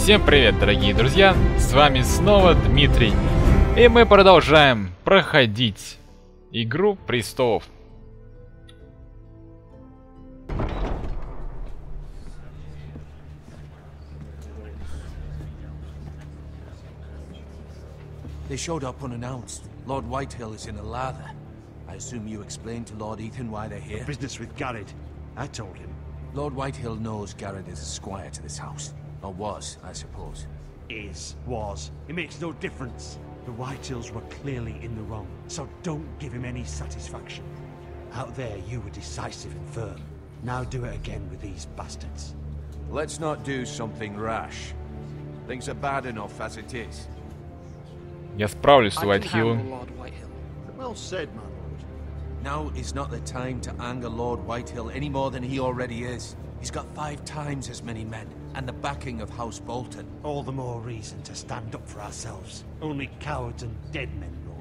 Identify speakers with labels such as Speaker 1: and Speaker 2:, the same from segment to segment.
Speaker 1: Всем привет, дорогие друзья, с вами снова Дмитрий, и мы продолжаем проходить Игру престолов.
Speaker 2: They showed up unannounced. Lord Whitehill is in a lather. I assume you explained to Lord Ethan why they're here?
Speaker 3: Business with Garrett. I told him.
Speaker 2: Lord Whitehill knows Garrett is a squire to this house. Or was, I suppose.
Speaker 3: Was. It makes no difference. The Whitehills were clearly in the wrong, so don't give him any satisfaction. Out there, you were decisive and firm. Now do it again with these bastards.
Speaker 2: Let's not do something rash. Things are bad enough as it is.
Speaker 1: Я справлюсь с Уайтхиллом.
Speaker 3: Well said, my lord.
Speaker 2: Now is not the time to anger Lord Whitehill any more than he already is. He's got 5 times as many men, and the backing of House Bolton.
Speaker 3: All the more reason to stand up for ourselves. Only cowards and dead men rule.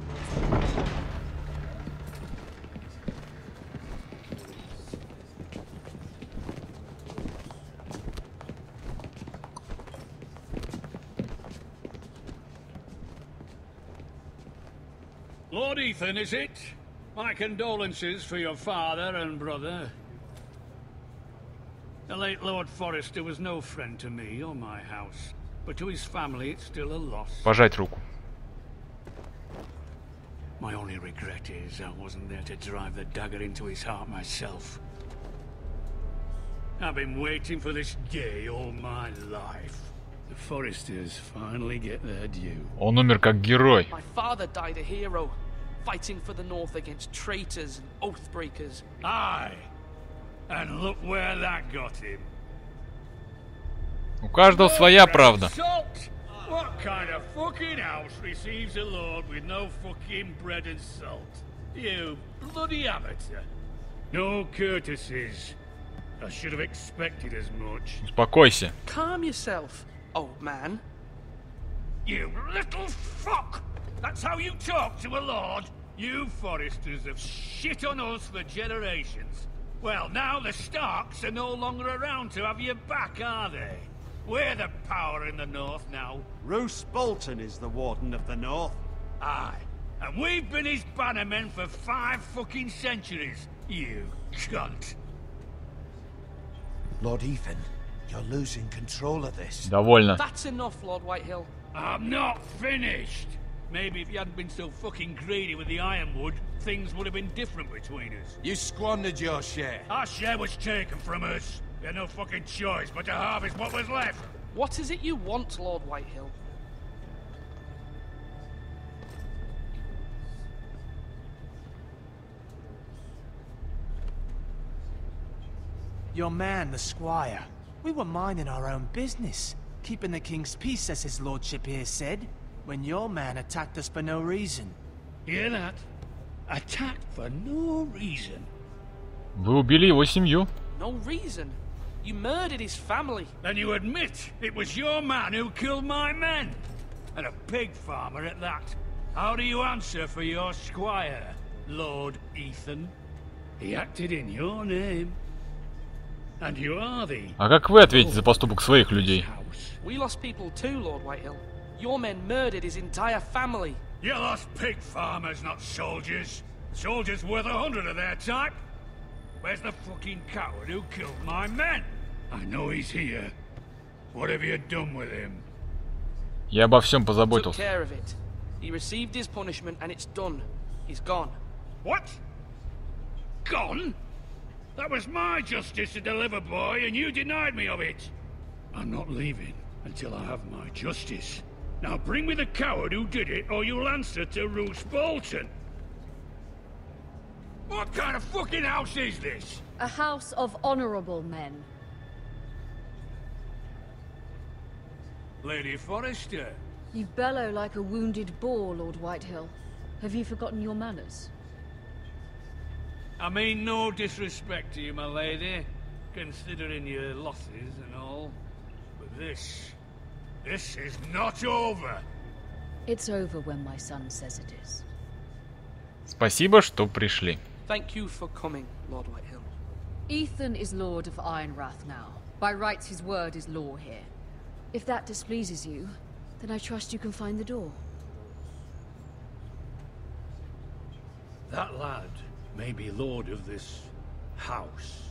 Speaker 4: Lord Ethan, is it? My condolences for your father and brother. The late Lord Forrester was no friend to me or my house, but to his family it's still a loss.
Speaker 1: Пожать руку.
Speaker 4: My only regret is I wasn't there to drive the dagger into his heart myself. I've been waiting for this day all my life. The Forresters finally get their due.
Speaker 1: Он умер как герой.
Speaker 5: My father died a hero, fighting for the North against traitors and oath breakers.
Speaker 4: Aye, and look where that got him.
Speaker 1: У каждого своя правда.
Speaker 4: Salt? What kind of fucking house receives a lord with no fucking bread and salt? You bloody amateur. No courtesies. I should have expected as much.
Speaker 1: Успокойся.
Speaker 5: Calm yourself, old man.
Speaker 4: You little fuck! That's how you talk to a lord? You Forresters have shit on us for generations. Well, now the Starks are no longer around to have your back, are they? We're the power in the north now.
Speaker 3: Roose Bolton is the Warden of the North.
Speaker 4: Aye, and we've been his bannermen for 5 fucking centuries, you cunt.
Speaker 2: Lord Ethan, you're losing control of this.
Speaker 1: Довольно.
Speaker 5: That's enough, Lord Whitehill.
Speaker 4: I'm not finished. Maybe if you hadn't been so fucking greedy with the ironwood, things would have been different between us.
Speaker 2: You squandered your share.
Speaker 4: Our share was taken from us. We had no fucking choice but to harvest what was left.
Speaker 5: What is it you want, Lord Whitehill?
Speaker 6: Your man, the squire. We were minding our own business, keeping the king's peace, as his lordship here said, when your man attacked us for no reason.
Speaker 4: Hear that? Attacked for no reason.
Speaker 1: Вы убили его семью.
Speaker 5: No reason? You murdered his family.
Speaker 4: Then you admit it was your man who killed my men. And a pig farmer at that. How do you answer for your squire, Lord Ethan? He acted in your name. And you are the...
Speaker 1: А как вы ответите за поступок своих людей?
Speaker 5: We lost people too, Lord Whitehill. Your men murdered his entire family.
Speaker 4: You lost pig farmers, not soldiers. Soldiers worth 100 of their type. Where's the fucking coward who killed my men? I know he's here. What have you done with him?
Speaker 1: Я обо всем
Speaker 5: Took
Speaker 1: позаботился.
Speaker 5: care of it. He received his punishment and it's done. He's gone.
Speaker 4: What? Gone? That was my justice to deliver, boy, and you denied me of it. I'm not leaving until I have my justice. Now bring me the coward who did it, or you'll answer to Roose Bolton. What kind of fucking house is this?
Speaker 7: A house of honorable men.
Speaker 4: Lady Forrester.
Speaker 7: You bellow like a wounded boar, Lord Whitehill. Have you forgotten your manners?
Speaker 4: I mean no disrespect to you, my lady, considering your losses and all. But this is not over.
Speaker 7: It's over when my son says it is.
Speaker 1: Спасибо, что пришли.
Speaker 5: Thank you for coming, Lord Whitehill.
Speaker 7: Ethan is Lord of Ironrath now. By rights, his word is law here. If that displeases you, then I trust you can find the door.
Speaker 4: That lad may be lord of this house,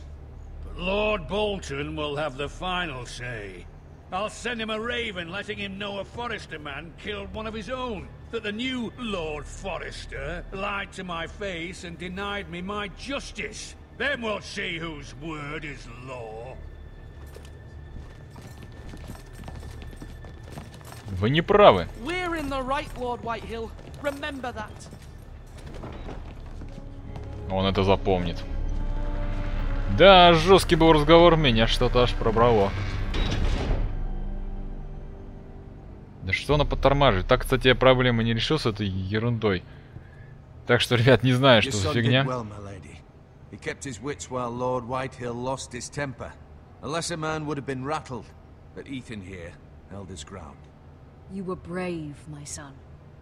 Speaker 4: but Lord Bolton will have the final say. I'll send him a raven letting him know a Forrester man killed one of his own, that the new Lord Forrester lied to my face and denied me my justice. Then we'll see whose word is law.
Speaker 1: Вы не правы.
Speaker 5: We're in the right, Lord Whitehill. Remember that.
Speaker 1: Он это запомнит. Да, жесткий был разговор, меня что-то аж пробрало. Да что она подтормаживает? Так, кстати, я проблемы не решил с этой ерундой. Так что, ребят, не знаю, что за фигня.
Speaker 2: He kept his wits while Lord Whitehill lost his temper. A lesser man would have been rattled, but Ethan here held his ground.
Speaker 7: You were brave, my son.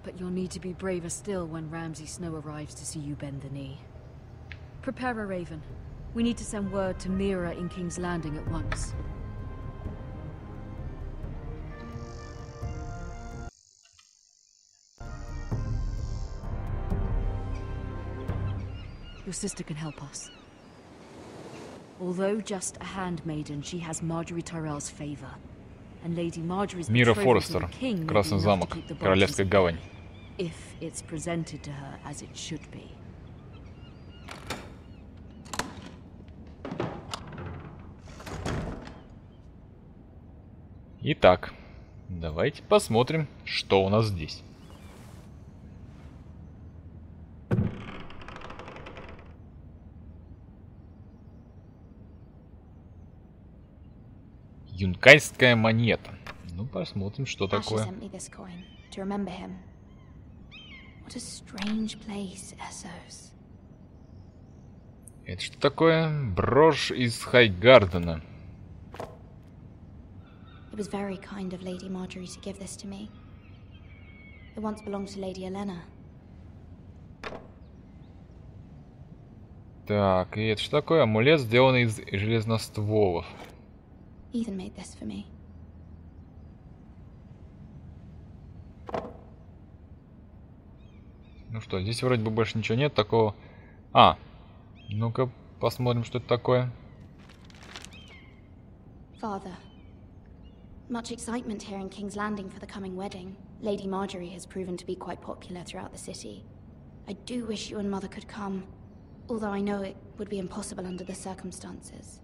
Speaker 7: But you'll need to be braver still when Ramsay Snow arrives to see you bend the knee. Prepare a raven. We need to send word to Mira in King's Landing at once. Your sister can help us. Although just a handmaiden, she has Marjorie Tyrell's favor. And Lady Marjorie's
Speaker 1: Мира
Speaker 7: betrothal to the
Speaker 1: Форрестер,
Speaker 7: king may be
Speaker 1: Красный
Speaker 7: enough to
Speaker 1: замок,
Speaker 7: keep the
Speaker 1: Королевская
Speaker 7: Boltons
Speaker 1: гавань.
Speaker 7: if it's presented to her as it should be.
Speaker 1: Итак, давайте посмотрим, что у нас здесь. Юнкайская монета. Ну, посмотрим, что такое. Это что такое? Брошь из Хайгардена.
Speaker 8: It was very kind of Lady Marjorie to give this to me. It once belonged to Lady Elena.
Speaker 1: Так, и это что такое? Амулет, сделанный из железностволов.
Speaker 8: Ethan made this for me.
Speaker 1: Ну что, здесь вроде бы больше ничего нет такого. А, ну-ка посмотрим, что это такое.
Speaker 8: Father, much excitement here in King's Landing for the coming wedding. Lady Marjorie has proven to be quite popular throughout the city. I do wish you and Mother could come, although I know it would be impossible under the circumstances.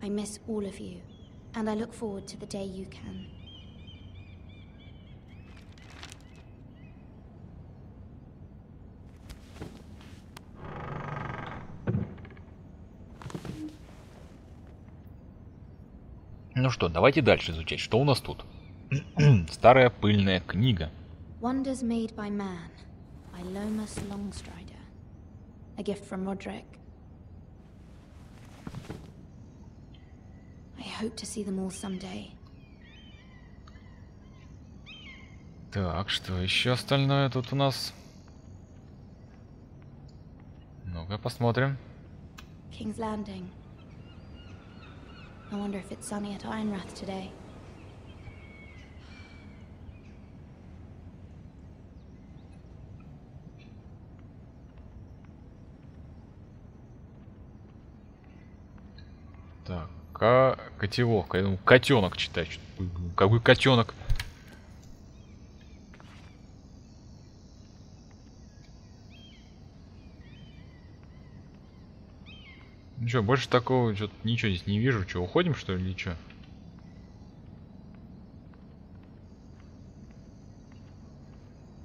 Speaker 8: I miss all of you, and I look forward to the day you can.
Speaker 1: Ну что, давайте дальше изучать, что у нас тут. Старая пыльная книга.
Speaker 8: Wonders made by man, by Lomas Longstrider. A gift from Roderick. I hope to see them all someday.
Speaker 1: Так, что еще остальное тут у нас? Ну-ка, посмотрим.
Speaker 8: King's Landing. I wonder if it's sunny at Ironrath today.
Speaker 1: Так, котелок. Я думаю, котенок читать. Какой котенок? Ничего, больше такого что-то ничего здесь не вижу. Что, уходим, что ли, или что?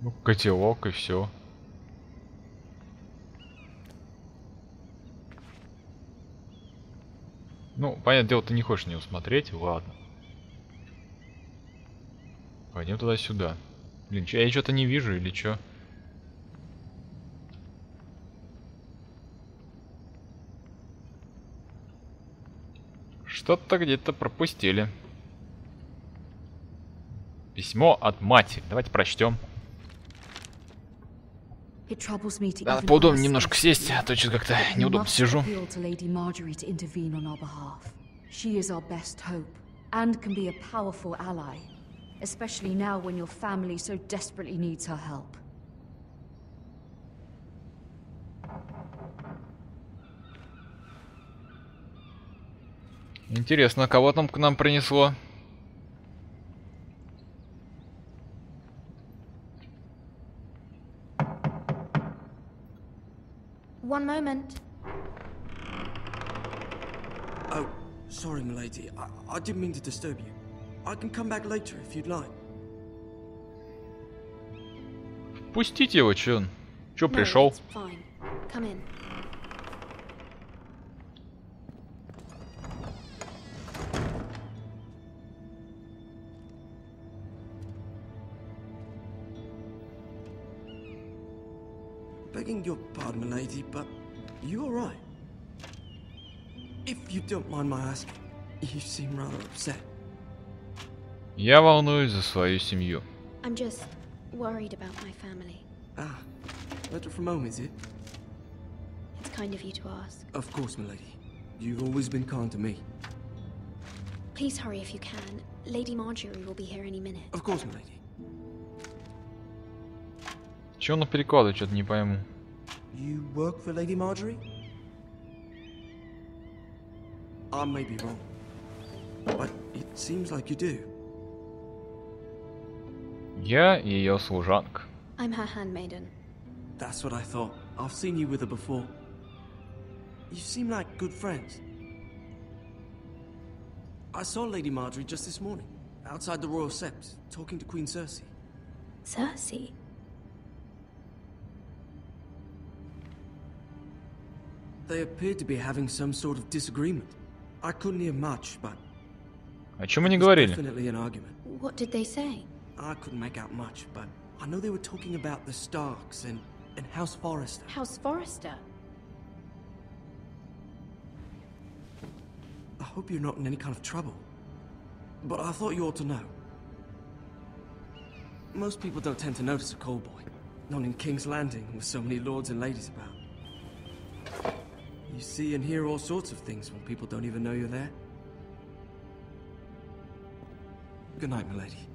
Speaker 1: Ну, котелок и все. Ну, понятное дело, ты не хочешь на него смотреть, ладно. Пойдем туда-сюда. Блин, я что-то не вижу или что? Что-то где-то пропустили. Письмо от матери. Давайте прочтем. Надо поудобнее немножко сесть, а то что-то как-то неудобно сижу.
Speaker 7: and can be a powerful ally, especially now when your family so desperately needs her help.
Speaker 1: Интересно, кого там к нам принесло?
Speaker 8: One moment.
Speaker 9: Oh, sorry, milady. I didn't mean to disturb you. I can come back later if you'd like.
Speaker 1: Пустите его, чё он? Чё
Speaker 8: No,
Speaker 1: пришел?
Speaker 8: it's fine. Come in.
Speaker 9: Begging your pardon, milady, but you alright? If you don't mind my asking, you seem rather upset.
Speaker 1: Я волнуюсь за свою семью.
Speaker 8: I'm just worried about my family.
Speaker 9: Ah, letter from home, is it?
Speaker 8: It's kind of you to ask.
Speaker 9: Of course, milady. You've always been kind to me.
Speaker 8: Please hurry if you can. Lady Marjorie will be here any minute.
Speaker 9: Of course, milady.
Speaker 1: Чё он перекладывает, что-то не пойму.
Speaker 9: You work for Lady Marjorie? I may be wrong, but it seems like you do.
Speaker 1: Я ее служанка.
Speaker 8: I'm her handmaiden.
Speaker 9: That's what I thought. I've seen you with her before. You seem like good friends. I saw Lady Marjorie just this morning, outside the Royal Sept, talking to Queen Cersei.
Speaker 8: Cersei?
Speaker 9: They appeared to be having some sort of disagreement. I couldn't hear much, but
Speaker 1: О чем они
Speaker 9: it was
Speaker 1: говорили?
Speaker 9: definitely an argument.
Speaker 8: What did they say?
Speaker 9: I couldn't make out much, but I know they were talking about the Starks and House Forrester.
Speaker 8: House Forrester?
Speaker 9: I hope you're not in any kind of trouble, but I thought you ought to know. Most people don't tend to notice a call boy, not in King's Landing with so many lords and ladies about. You see and hear all sorts of things when people don't even know you're there. Good night, milady.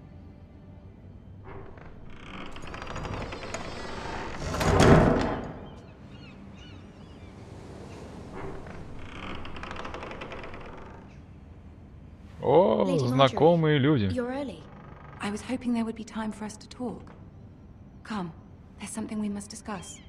Speaker 1: О,
Speaker 8: Lady
Speaker 1: знакомые люди.
Speaker 8: You're early.
Speaker 10: I was hoping there would be time for us to talk. Come, there's something we must discuss.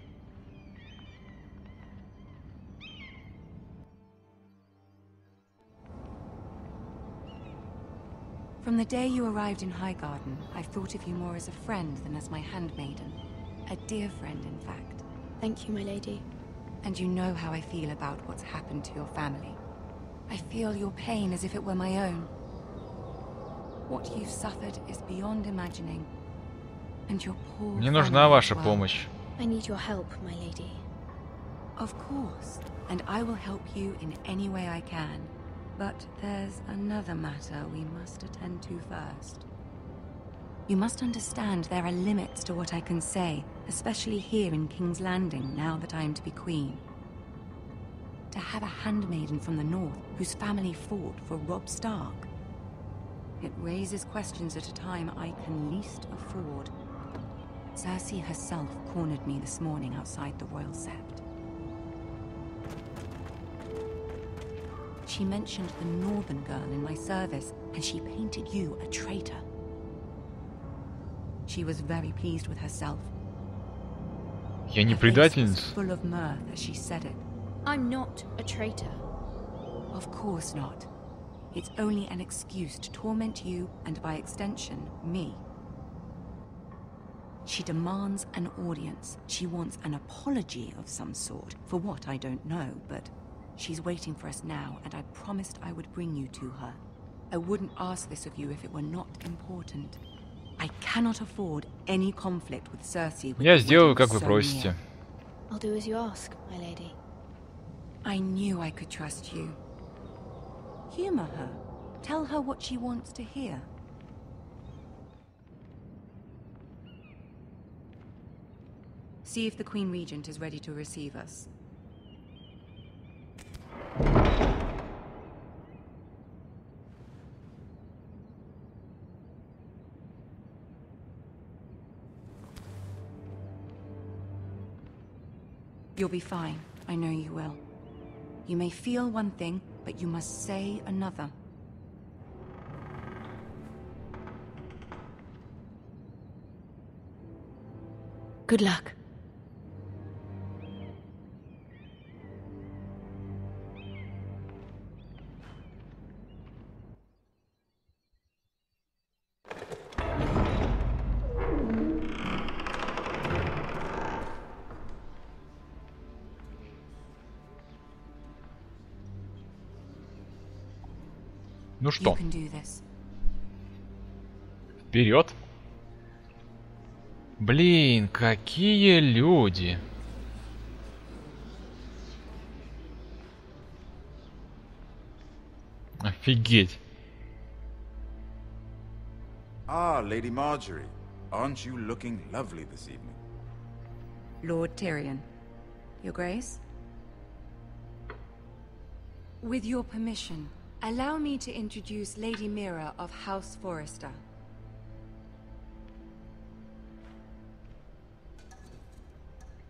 Speaker 10: From the day you arrived in Highgarden, I've thought of you more as a friend than as my handmaiden. A dear friend, in fact.
Speaker 8: Thank you, my lady.
Speaker 10: And you know how I feel about what's happened to your family. I feel your pain as if it were my own. What you've suffered is beyond imagining. And your poor
Speaker 1: Мне нужна
Speaker 10: family
Speaker 1: ваша
Speaker 10: as well.
Speaker 1: помощь.
Speaker 8: I need your help, my lady.
Speaker 10: Of course, and I will help you in any way I can. But there's another matter we must attend to first. You must understand there are limits to what I can say, especially here in King's Landing, now that I am to be queen. To have a handmaiden from the north whose family fought for Robb Stark. It raises questions at a time I can least afford. Cersei herself cornered me this morning outside the Royal Sept. She mentioned the northern girl in my service, and she painted you a traitor. She was very pleased with herself.
Speaker 1: Я не
Speaker 10: Her face was
Speaker 1: предательница.
Speaker 10: full of mirth as she said it.
Speaker 8: I'm not a traitor.
Speaker 10: Of course not. It's only an excuse to torment you, and by extension, me. She demands an audience. She wants an apology of some sort, for what I don't know, but she's waiting for us now, and I promised I would bring you to her. I wouldn't ask this of you if it were not important. I cannot afford any conflict with Cersei. With
Speaker 1: Я
Speaker 10: the
Speaker 1: сделаю,
Speaker 10: wedding
Speaker 1: как вы
Speaker 10: so
Speaker 1: просите.
Speaker 10: near.
Speaker 8: I'll do as you ask, my lady.
Speaker 10: I knew I could trust you. Humor her. Tell her what she wants to hear. See if the Queen Regent is ready to receive us. You'll be fine. I know you will. You may feel one thing, but you must say another.
Speaker 7: Good luck.
Speaker 1: Ну что?
Speaker 10: You can do this.
Speaker 1: Вперед! Блин, какие люди! Офигеть!
Speaker 11: Ah, Lady Marjorie. Aren't you looking lovely this evening?
Speaker 10: Lord Tyrion. Your Grace? With your permission, allow me to introduce Lady Mira of House Forrester.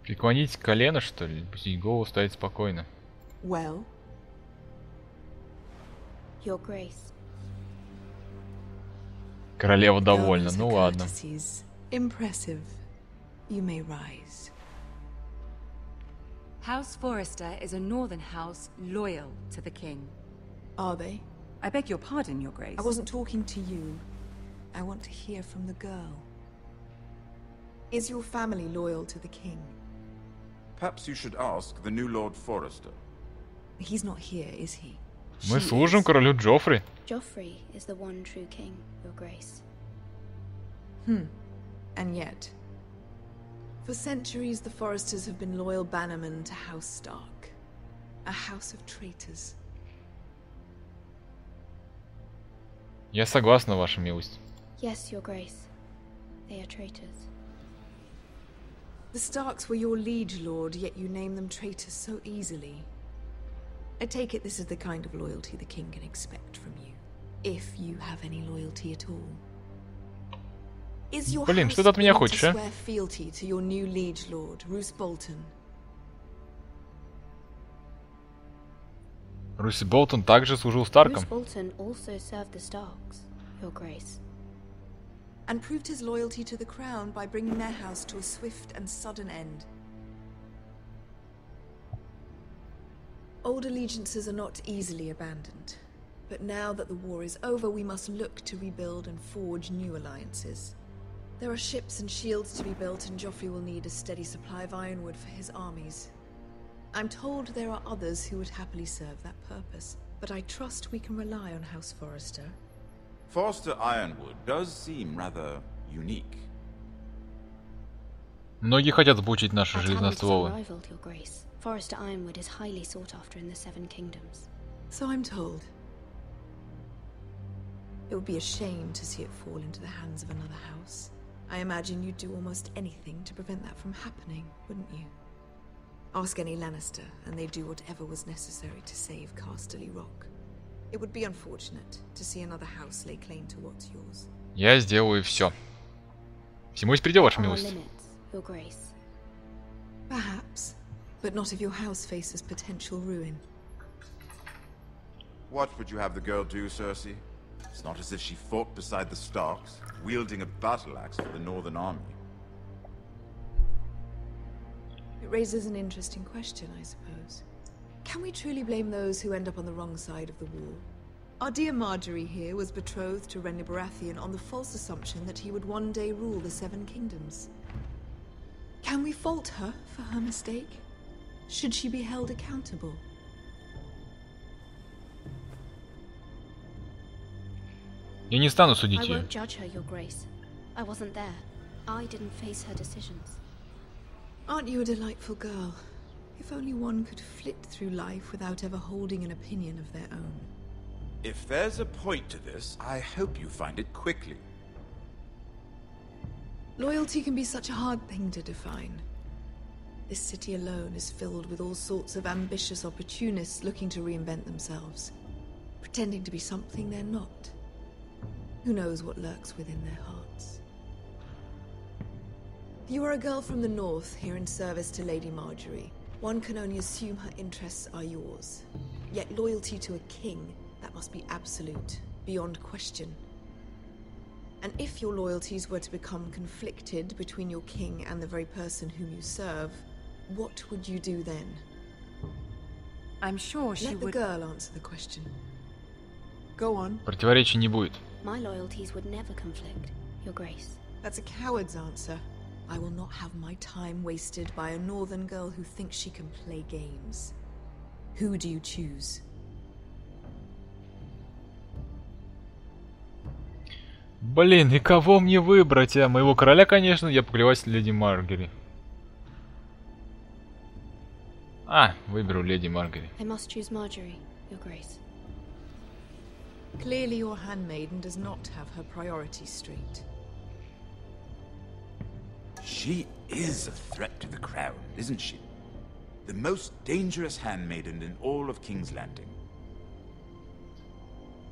Speaker 1: Преклонить колено, что ли? Пустить голову, стоять спокойно.
Speaker 12: Well?
Speaker 8: Your Grace.
Speaker 1: Королева довольна, ну ладно.
Speaker 12: Impressive. You may rise.
Speaker 10: House Forrester is a northern house loyal to the king.
Speaker 12: Are they?
Speaker 10: I beg your pardon, Your Grace.
Speaker 12: I wasn't talking to you. I want to hear from the girl. Is your family loyal to the king?
Speaker 11: Perhaps you should ask the new Lord Forrester.
Speaker 12: He's not here, is he?
Speaker 1: Мы служим королю Джоффри.
Speaker 8: Joffrey is the one true king, Your Grace.
Speaker 12: And yet, for centuries the Forresters have been loyal bannermen to House Stark. A house of traitors.
Speaker 1: Я согласна, ваша милость.
Speaker 8: Yes, Your Grace. They are traitors.
Speaker 12: The Starks were your liege lord, yet you name them traitors so easily. I take it this is the kind of loyalty the king can expect from you. If you have any loyalty at all. Is your
Speaker 1: Блин,
Speaker 12: house
Speaker 1: что ты от меня
Speaker 12: willing
Speaker 1: хочешь,
Speaker 12: to
Speaker 1: а?
Speaker 12: swear fealty to your new liege lord, Roose Bolton?
Speaker 1: Руси Болтон также служил Старком.
Speaker 8: Roose Bolton also served the Starks, Your Grace.
Speaker 12: And proved his loyalty to the crown by bringing their house to a swift and sudden end. Old allegiances are not easily abandoned. But now that the war is over, we must look to rebuild and forge new alliances. There are ships and shields to be built, and Joffrey will need a steady supply of ironwood for his armies. I'm told there are others who would happily serve that purpose, but I trust we can rely on House Forrester.
Speaker 11: Forrester Ironwood does seem rather unique.
Speaker 1: Многие хотят получить наши
Speaker 8: Our talent is
Speaker 1: железностволы.
Speaker 8: unrivaled, Your Grace. Forrester Ironwood is highly sought after in the Seven Kingdoms.
Speaker 12: So I'm told. It would be a shame to see it fall into the hands of another house. I imagine you'd do almost anything to prevent that from happening, wouldn't you? Ask any Lannister, and they'd do whatever was necessary to save Casterly Rock. It would be unfortunate to see another house lay claim to what's yours.
Speaker 1: Я сделаю все. Всему есть предел, ваша
Speaker 8: Our
Speaker 1: милость.
Speaker 8: limits, Your Grace.
Speaker 12: Perhaps, but not if your house faces potential ruin.
Speaker 11: What would you have the girl do, Cersei? It's not as if she fought beside the Starks, wielding a battle axe for the Northern Army.
Speaker 12: It raises an interesting question, I suppose. Can we truly blame those who end up on the wrong side of the war? Our dear Marjorie here was betrothed to Renly Baratheon on the false assumption that he would one day rule the Seven Kingdoms. Can we fault her for her mistake? Should she be held accountable?
Speaker 1: Я не стану
Speaker 8: I
Speaker 1: судить ее.
Speaker 8: won't judge her, Your Grace. I wasn't there. I didn't face her decisions.
Speaker 12: Aren't you a delightful girl? If only one could flit through life without ever holding an opinion of their own.
Speaker 11: If there's a point to this, I hope you find it quickly.
Speaker 12: Loyalty can be such a hard thing to define. This city alone is filled with all sorts of ambitious opportunists looking to reinvent themselves, pretending to be something they're not. Who knows what lurks within their hearts? You are a girl from the north, here in service to Lady Marjorie. One can only assume her interests are yours. Yet loyalty to a king, that must be absolute, beyond question. And if your loyalties were to become conflicted between your king and the very person whom you serve, what would you do then?
Speaker 10: I'm sure she
Speaker 12: would... Let the girl answer the question. Go on.
Speaker 1: Противоречий не будет.
Speaker 8: My loyalties would never conflict, Your Grace.
Speaker 12: That's a coward's answer. I will not have my time wasted by a northern girl who thinks she can play games. Who do you choose?
Speaker 1: Блин, и кого мне выбрать, а? Моего короля, конечно, я поклеваюсь леди Маргари. А, выберу леди Маргари.
Speaker 8: I must choose Marjorie, Your Grace.
Speaker 12: Clearly your handmaiden does not have her priorities straight.
Speaker 11: She is a threat to the crown, isn't she? The most dangerous handmaiden in all of King's Landing.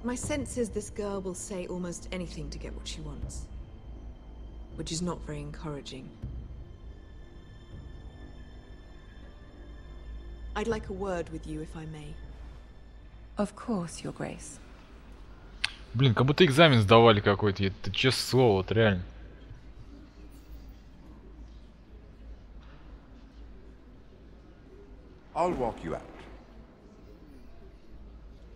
Speaker 12: My sense is this girl will say almost anything to get what she wants. Which is not very encouraging. I'd like a word with you, if I may.
Speaker 10: Of course, Your Grace.
Speaker 1: Блин, как будто экзамен сдавали какой-то, это честное слово, вот реально.
Speaker 11: I'll walk you out.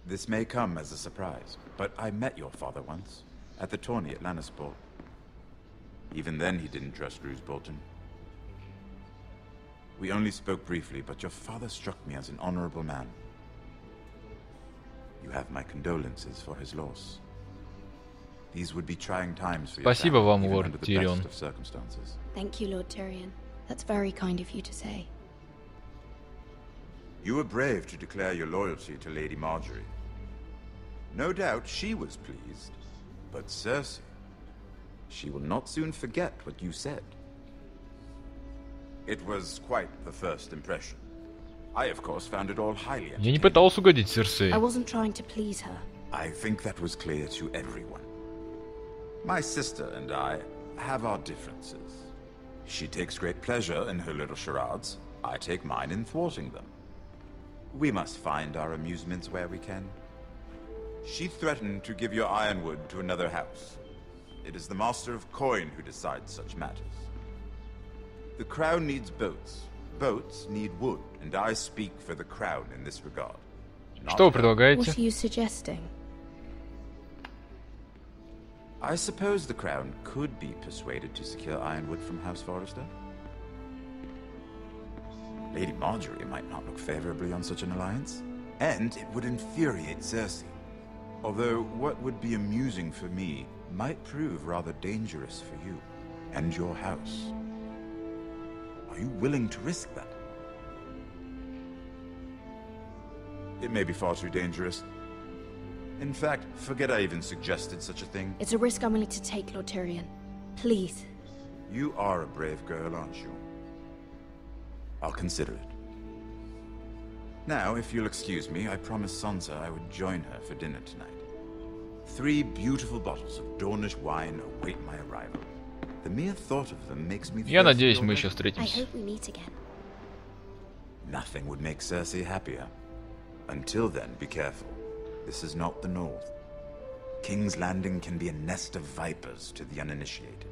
Speaker 11: This may come as a surprise, but I met your father once, at the tourney at Lannisport. Even then he didn't trust Roose Bolton. We only spoke briefly, but your father struck me as an honorable man. You have my condolences for his loss. These would be trying times for your
Speaker 1: Спасибо вам,
Speaker 11: family, even
Speaker 1: лорд
Speaker 11: under the
Speaker 1: Тирион.
Speaker 11: best of circumstances.
Speaker 8: Thank you, Lord Tyrion. That's very kind of you to say.
Speaker 11: You were brave to declare your loyalty to Lady Marjorie. No doubt she was pleased, but Cersei, she will not soon forget what you said. It was quite the first impression. I, of course, found it all highly entertaining.
Speaker 1: Я не пытался угодить Серсеи.
Speaker 8: I wasn't trying to please her.
Speaker 11: I think that was clear to everyone. My sister and I have our differences. She takes great pleasure in her little charades. I take mine in thwarting them. We must find our amusements where we can. She threatened to give your ironwood to another house. It is the Master of Coin who decides such matters. The crown needs boats. Boats need wood, and I speak for the crown in this regard.
Speaker 1: Что вы предлагаете?
Speaker 8: What are you suggesting?
Speaker 11: I suppose the crown could be persuaded to secure ironwood from House Forrester. Lady Marjorie might not look favorably on such an alliance, and it would infuriate Cersei. Although what would be amusing for me might prove rather dangerous for you and your house. Are you willing to risk that? It may be far too dangerous. In fact, forget I even suggested such a thing.
Speaker 8: It's a risk I'm willing to take, Lord Tyrion. Please.
Speaker 11: You are a brave girl, aren't you? I'll consider it. Now, if you'll excuse me, I promised Sansa I would join her for dinner tonight. 3 beautiful bottles of Dornish wine await my arrival. The mere thought of them makes me
Speaker 1: Я надеюсь, мы еще встретимся.
Speaker 8: I hope we meet again.
Speaker 11: Nothing would make Cersei happier. Until then, be careful. This is not the North. King's Landing can be a nest of vipers to the uninitiated.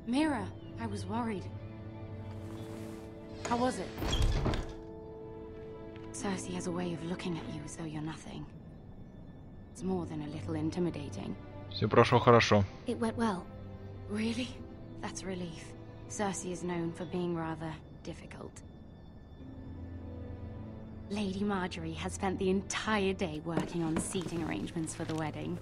Speaker 10: Mira, I was worried. How was it? Cersei has a way of looking at you as though you're nothing. It's more than a little intimidating.
Speaker 1: Все прошло хорошо.
Speaker 8: It went well.
Speaker 10: Really? That's a relief. Cersei is known for being rather difficult. Lady Marjorie has spent the entire day working on seating arrangements for the wedding.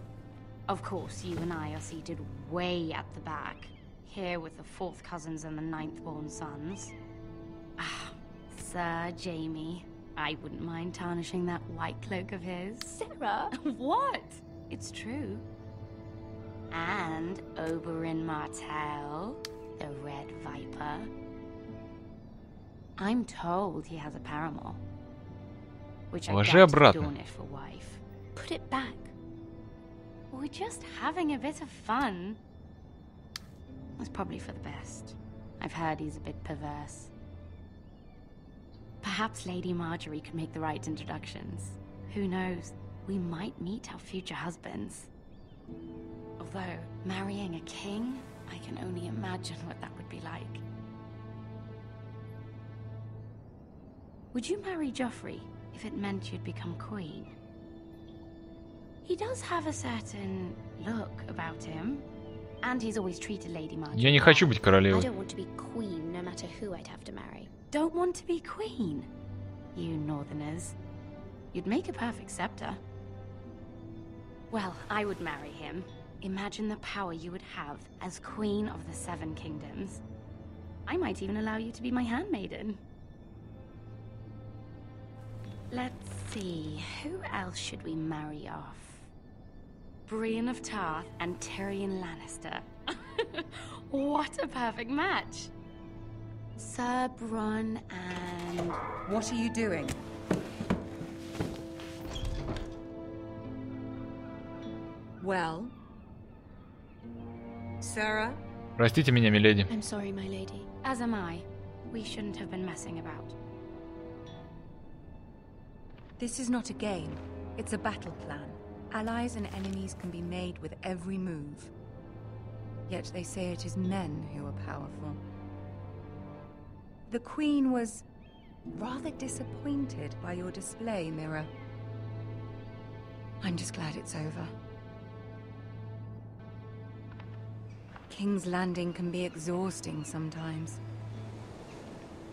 Speaker 10: Of course, you and I are seated way at the back, here with the 4th cousins and the 9th-born sons. Ah, Sir Jaime. I wouldn't mind tarnishing that white cloak of his.
Speaker 8: Sarah!
Speaker 10: What? It's true. And Oberyn Martell, the red viper. I'm told he has a paramour, which I
Speaker 1: Ложи
Speaker 10: doubt
Speaker 1: обратно.
Speaker 10: Dawn it for wife. Put it back. We're just having a bit of fun. It's probably for the best. I've heard he's a bit perverse. Perhaps Lady Marjorie could make the right introductions. Who knows? We might meet our future husbands. Although, marrying a king, I can only imagine what that would be like. Would you marry Joffrey if it meant you'd become queen? He does have a certain look about him, and he's always treated Lady Marjorie.
Speaker 1: Я не хочу быть
Speaker 8: I
Speaker 1: королевой.
Speaker 8: don't want to be queen no matter who I'd have to marry.
Speaker 10: Don't want to be queen? You northerners. You'd make a perfect scepter. Well, I would marry him. Imagine the power you would have as Queen of the Seven Kingdoms. I might even allow you to be my handmaiden. Let's see, who else should we marry off? Brienne of Tarth and Tyrion Lannister. What a perfect match! Sir Bronn and...
Speaker 13: What are you doing? Well? Sarah?
Speaker 1: Простите меня, миледи.
Speaker 8: I'm sorry, my lady.
Speaker 10: As am I. We shouldn't have been messing about.
Speaker 13: This is not a game. It's a battle plan. Allies and enemies can be made with every move. Yet they say it is men who are powerful. The Queen was rather disappointed by your display, Mira. I'm just glad it's over. King's Landing can be exhausting sometimes.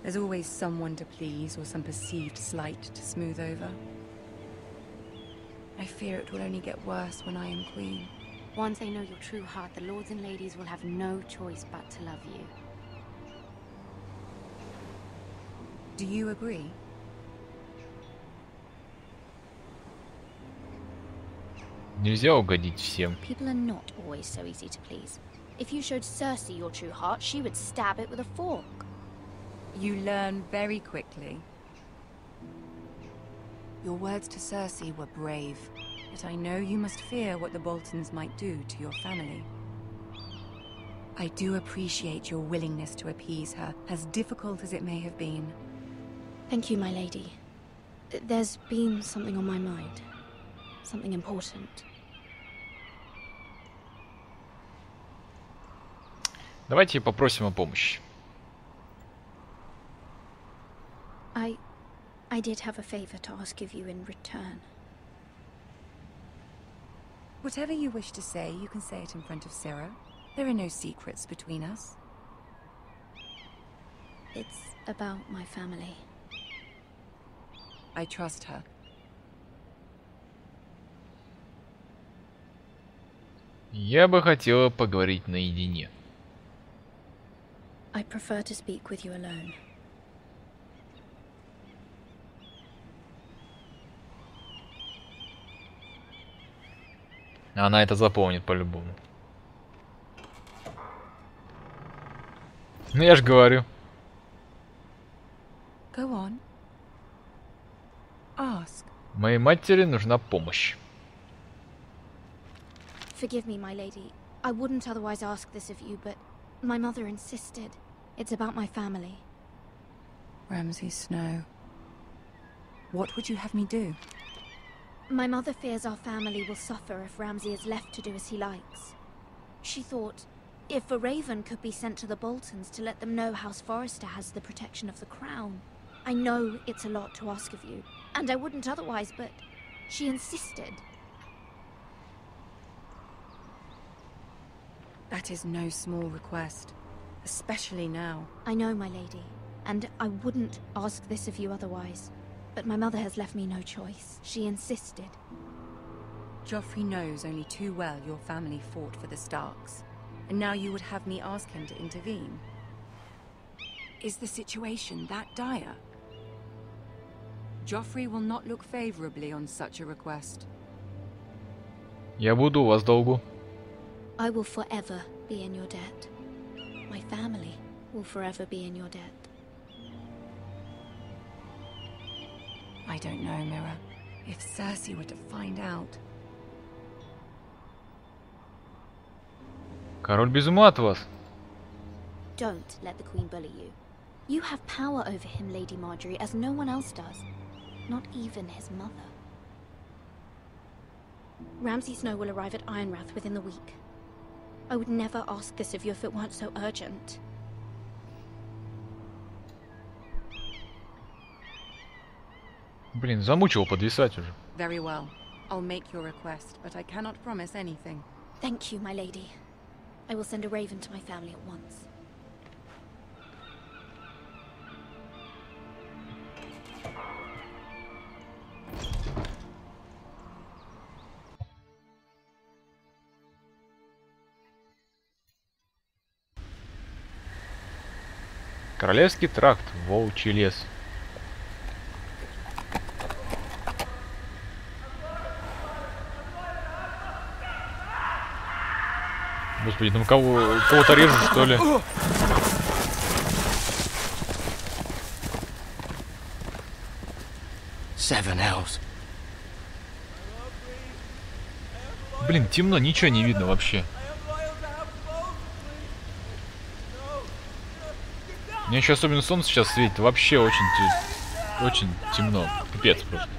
Speaker 13: There's always someone to please or some perceived slight to smooth over. I fear it will only get worse when I am queen.
Speaker 10: Once they know your true heart, the lords and ladies will have no choice but to love you.
Speaker 13: Do you agree?
Speaker 1: Нельзя угодить всем.
Speaker 8: People are not always so easy to please. If you showed Cersei your true heart, she would stab it with a fork.
Speaker 13: You learn very quickly. Your words to Cersei were brave, yet I know you must fear what the Boltons might do to your family. I do appreciate your willingness to appease her, as difficult as it may have been.
Speaker 8: Thank you, my lady. There's been something on my mind. Something important.
Speaker 1: Давайте попросим о помощи.
Speaker 8: I did have a favor to ask of you in return.
Speaker 13: Whatever you wish to say, you can say it in front of Sarah. There are no secrets between us.
Speaker 8: It's about my family.
Speaker 13: I trust her.
Speaker 1: Я бы хотела поговорить наедине.
Speaker 8: I prefer to speak with you alone.
Speaker 1: Она это запомнит по-любому. Ну я ж говорю.
Speaker 13: Go on. Ask.
Speaker 1: Моей матери нужна помощь.
Speaker 8: Forgive me, my lady. I wouldn't otherwise ask this of you, but my mother insisted. It's about my family.
Speaker 13: Ramsay Snow. What would you have me do?
Speaker 8: My mother fears our family will suffer if Ramsay is left to do as he likes. She thought, if a raven could be sent to the Boltons to let them know House Forrester has the protection of the crown. I know it's a lot to ask of you, and I wouldn't otherwise, but she insisted.
Speaker 13: That is no small request, especially now.
Speaker 8: I know, my lady, and I wouldn't ask this of you otherwise. But my mother has left me no choice. She insisted.
Speaker 13: Joffrey knows only too well your family fought for the Starks, and now you would have me ask him to intervene. Is the situation that dire? Joffrey will not look favorably on such a request.
Speaker 1: Я буду у вас в долгу.
Speaker 8: I will forever be in your debt. my family will forever be in your debt.
Speaker 10: I don't know, Mira. If Cersei were to find out...
Speaker 1: Король без ума от вас.
Speaker 8: Don't let the Queen bully you. You have power over him, Lady Marjorie, as no one else does. Not even his mother. Ramsay Snow will arrive at Ironrath within the week. I would never ask this of you if it weren't so urgent.
Speaker 1: Блин, замучил подвисать уже.
Speaker 10: Very well. I'll make your request, but I cannot promise anything.
Speaker 8: Thank you, my lady. I will send a raven to my family at once.
Speaker 1: Королевский тракт, волчий лес. Господи, там кого-то режут, что ли? Блин, темно, ничего не видно вообще. Мне еще особенно солнце сейчас светит, вообще очень темно. Пипец просто.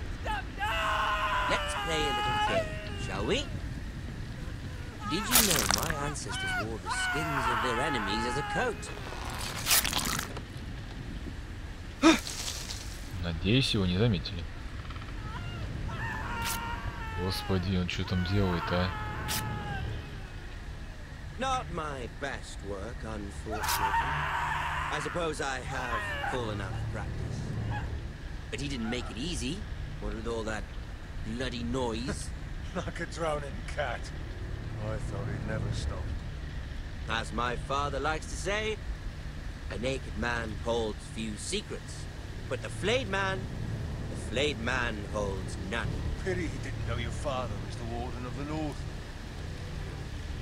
Speaker 14: Did you know my ancestors wore the skins of their enemies as a coat?
Speaker 1: Надеюсь, его не заметили. Господи, он что там делает, а?
Speaker 14: Not my best work, unfortunately. I suppose I have fallen out of practice. But he didn't make it easy, what with all that bloody noise.
Speaker 3: Like a drowning cat. I thought he'd never stop.
Speaker 14: As my father likes to say, a naked man holds few secrets, but the flayed man holds none.
Speaker 3: Pity he didn't know your father was the Warden of the North.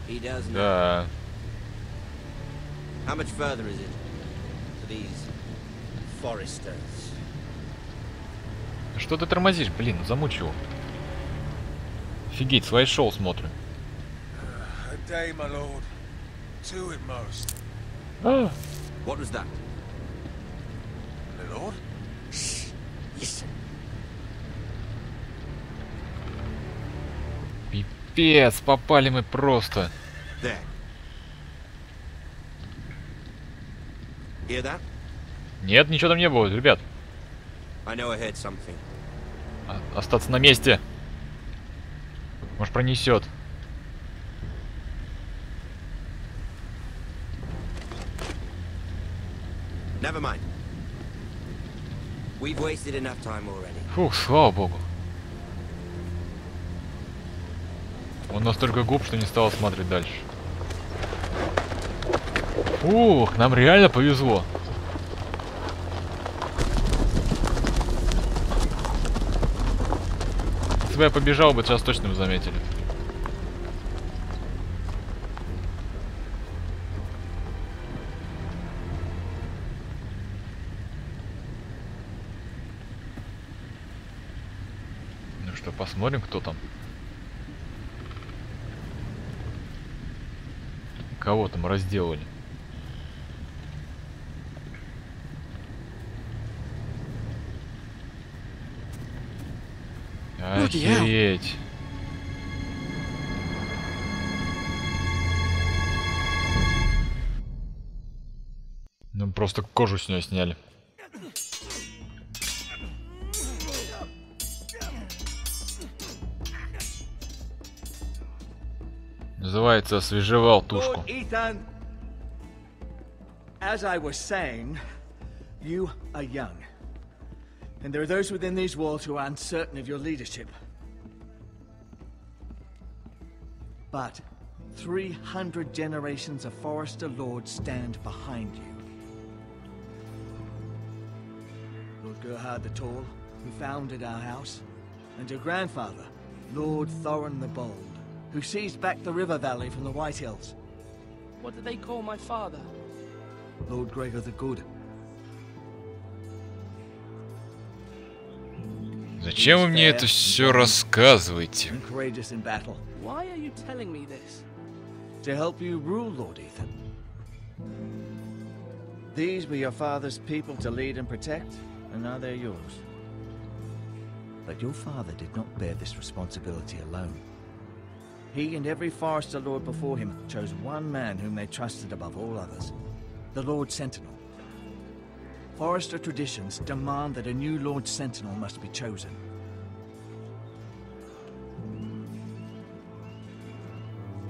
Speaker 14: He does not.
Speaker 1: Да.
Speaker 14: How much further is it to these Forresters?
Speaker 1: Что ты тормозишь? Блин, замучил. Офигеть, слайд-шоу смотрю.
Speaker 3: A day, my lord. Two at most.
Speaker 14: What was that?
Speaker 3: My lord?
Speaker 14: Shh. Listen.
Speaker 1: Пипец, попали мы просто.
Speaker 14: There. Hear that?
Speaker 1: Нет, ничего там не было, ребят.
Speaker 14: I know I heard something.
Speaker 1: Остаться на месте. Может, пронесет.
Speaker 14: Never mind. We've wasted enough time already.
Speaker 1: Фух, слава богу. Он настолько глуп, что не стал смотреть дальше. Фух, нам реально повезло. Если бы я побежал бы, сейчас точно бы заметили. Ну что, посмотрим, кто там. Кого там разделали? Охереть. Ну просто кожу с нее сняли. Называется, освежевал тушку.
Speaker 15: Lord Ethan, as I was saying, you are young. And there are those within these walls who are uncertain of your leadership. But 300 generations of Forrester lords stand behind you. Lord Gerhard the Tall, who founded our house, and your grandfather, Lord Thorin the Bold, who seized back the river valley from the White Hills.
Speaker 5: What do they call my father?
Speaker 15: Lord Gregor the Good.
Speaker 1: Зачем вы мне это все рассказываете?
Speaker 15: Courageous in battle.
Speaker 5: Why are you telling me this?
Speaker 15: To help you rule, Lord Ethan. These were your father's people to lead and protect, and now they're yours. But your father did not bear this responsibility alone. He and every Forrester lord before him chose one man whom they trusted above all others, the Lord Sentinel. Forrester traditions demand that a new Lord Sentinel must be chosen.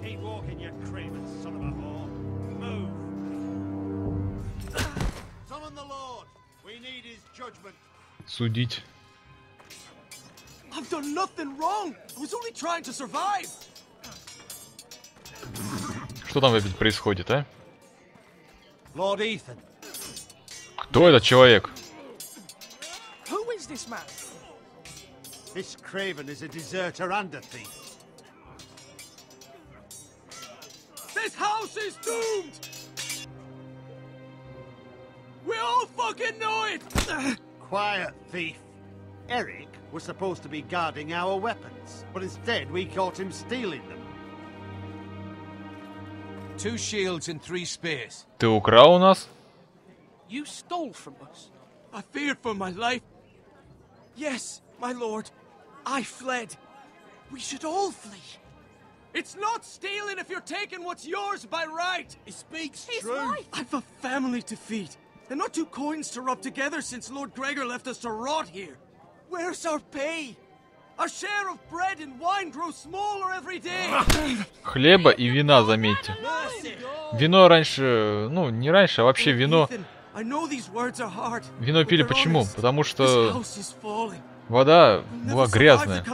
Speaker 3: Keep walking, you craven son of a whore. Move. Summon the Lord. We need his judgment.
Speaker 1: Судить.
Speaker 6: I've done nothing wrong. I was only trying to survive.
Speaker 1: Что там опять происходит, а?
Speaker 3: Lord Ethan.
Speaker 1: Кто этот человек?
Speaker 6: Who is this man?
Speaker 3: This craven is a deserter and a thief.
Speaker 6: This house is doomed. We all fucking know it.
Speaker 3: Quiet, thief. Eric was supposed to be guarding our weapons, but instead we caught him stealing them.
Speaker 2: 2 shields and 3 spears.
Speaker 1: Ты украл у нас?
Speaker 5: You stole from us.
Speaker 6: I feared for my life. Yes, my lord. I fled. We should all flee. It's not stealing if you're taking what's yours by right. He speaks true. Right. I've a family to feed, and not 2 coins to rub together since Lord Gregor left us to rot here. Where's our pay? Our share of bread and wine grows smaller every day.
Speaker 1: Хлеба и вина, заметьте. Вино раньше, ну не раньше, а вообще вино. Вино пили почему? Потому что вода была грязная.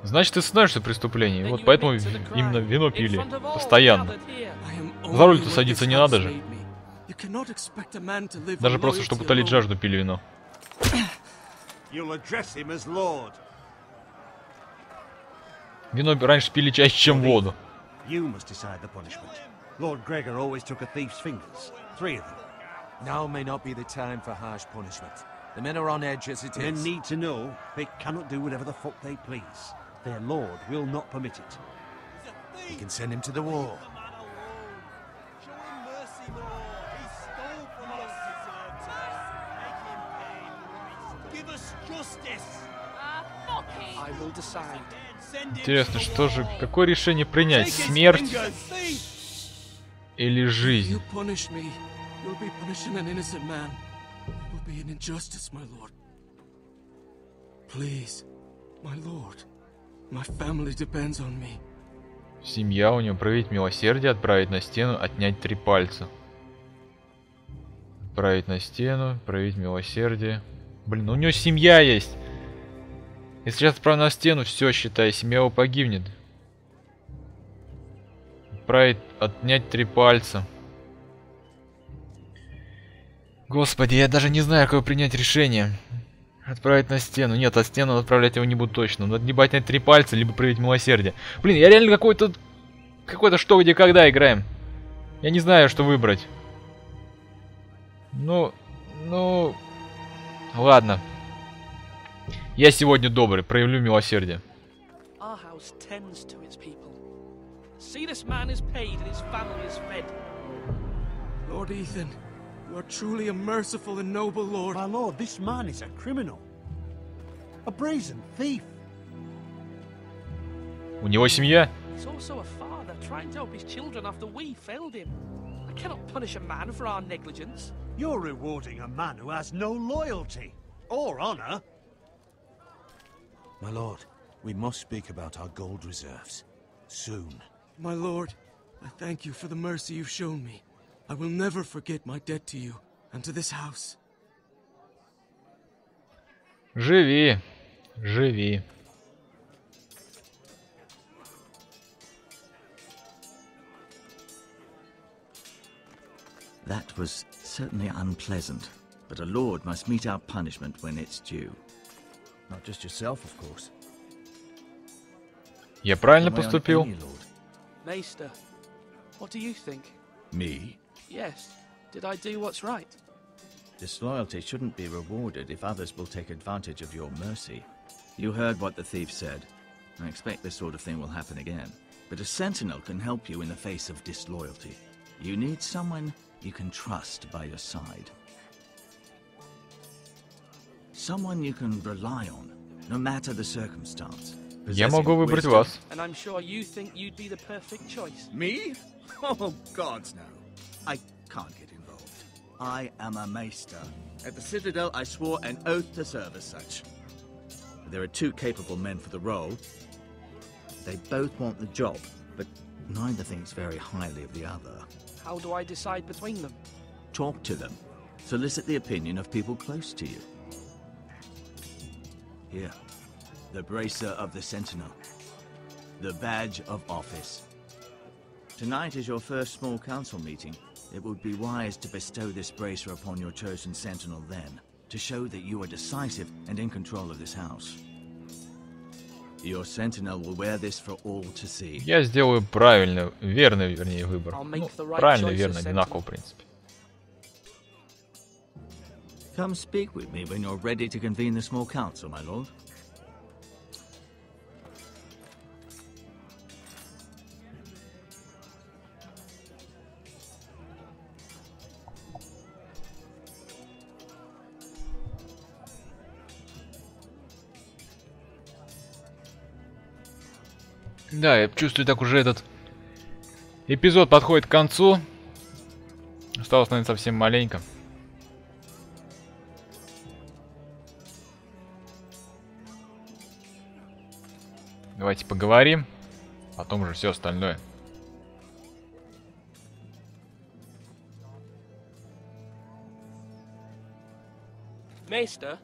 Speaker 1: Значит, ты становишься преступлением. Вот поэтому именно вино пили постоянно. За руль-то садиться не надо же. Даже просто, чтобы утолить жажду, пили вино. Вино раньше пили чаще, чем воду.
Speaker 3: Lord Gregor always took a thief's fingers. 3 of them.
Speaker 2: Now may not be the time for harsh punishment. The men are on edge as it is.
Speaker 3: Men need to know they cannot do whatever the fuck they please. Their lord will not permit it.
Speaker 2: We can send him to the wall.
Speaker 6: Give us justice.
Speaker 5: I will decide.
Speaker 1: Интересно, что же, какое решение принять? Смерть или жизнь? Семья у него, проявить милосердие, отправить на стену, отнять 3 пальца. Отправить на стену, проявить милосердие. Блин, у него семья есть. Если сейчас отправить на стену, все, считай, семья его погибнет. Отправить, отнять 3 пальца. Господи, я даже не знаю, какое принять решение. Отправить на стену. Нет, от стены отправлять его не буду точно. Надо либо отнять 3 пальца, либо проявить милосердие. Блин, я реально какой-то что, где, когда играем. Я не знаю, что выбрать. Ну... Ладно. Я сегодня добрый, проявлю милосердие.
Speaker 5: Our house tends to its people. See, this man is paid and his family is fed.
Speaker 6: Lord Ethan, you are truly a merciful and noble lord.
Speaker 3: My lord, this man is a criminal. A brazen thief.
Speaker 1: У него семья.
Speaker 5: He's also a father trying to help his children after we failed him. I cannot punish a man for our negligence.
Speaker 3: You're rewarding a man who has no loyalty or honor.
Speaker 2: My lord, we must speak about our gold reserves. Soon.
Speaker 6: My lord, I thank you for the mercy you've shown me. I will never forget my debt to you and to this house.
Speaker 1: Живи. Живи.
Speaker 15: That was certainly unpleasant, but a lord must meet our punishment when it's due. Not just yourself, of course.
Speaker 1: Я правильно поступил?
Speaker 5: Maester, what do you think?
Speaker 15: Me?
Speaker 5: Yes. Did I do what's right?
Speaker 15: Disloyalty shouldn't be rewarded if others will take advantage of your mercy. You heard what the thief said. I expect this sort of thing will happen again. But a sentinel can help you in the face of disloyalty. You need someone you can trust by your side. Someone you can rely on, no matter the circumstance.
Speaker 1: Я могу выбрать вас.
Speaker 5: And I'm sure you think you'd be the perfect choice.
Speaker 15: Me? Oh, gods no. I can't get involved. I am a maester. At the Citadel, I swore an oath to serve as such. There are two capable men for the role. They both want the job, but neither thinks very highly of the other.
Speaker 5: How do I decide between them?
Speaker 15: Talk to them. Solicit the opinion of people close to you. Here, the bracer of the Sentinel. The badge of office. Tonight is your first small council meeting. It would be wise to bestow this bracer upon your chosen Sentinel then, to show that you are decisive and in control of this house. Your Sentinel will wear this for all to see.
Speaker 1: Я сделаю правильный, верный, вернее, выбор. Ну, правильно, верно, одинаково, в принципе.
Speaker 15: Come speak with me when you're ready to convene the small council, my lord.
Speaker 1: Да, я чувствую, так уже этот эпизод подходит к концу. Осталось, наверное, совсем маленько. Давайте поговорим, потом уже все остальное.
Speaker 5: Maester?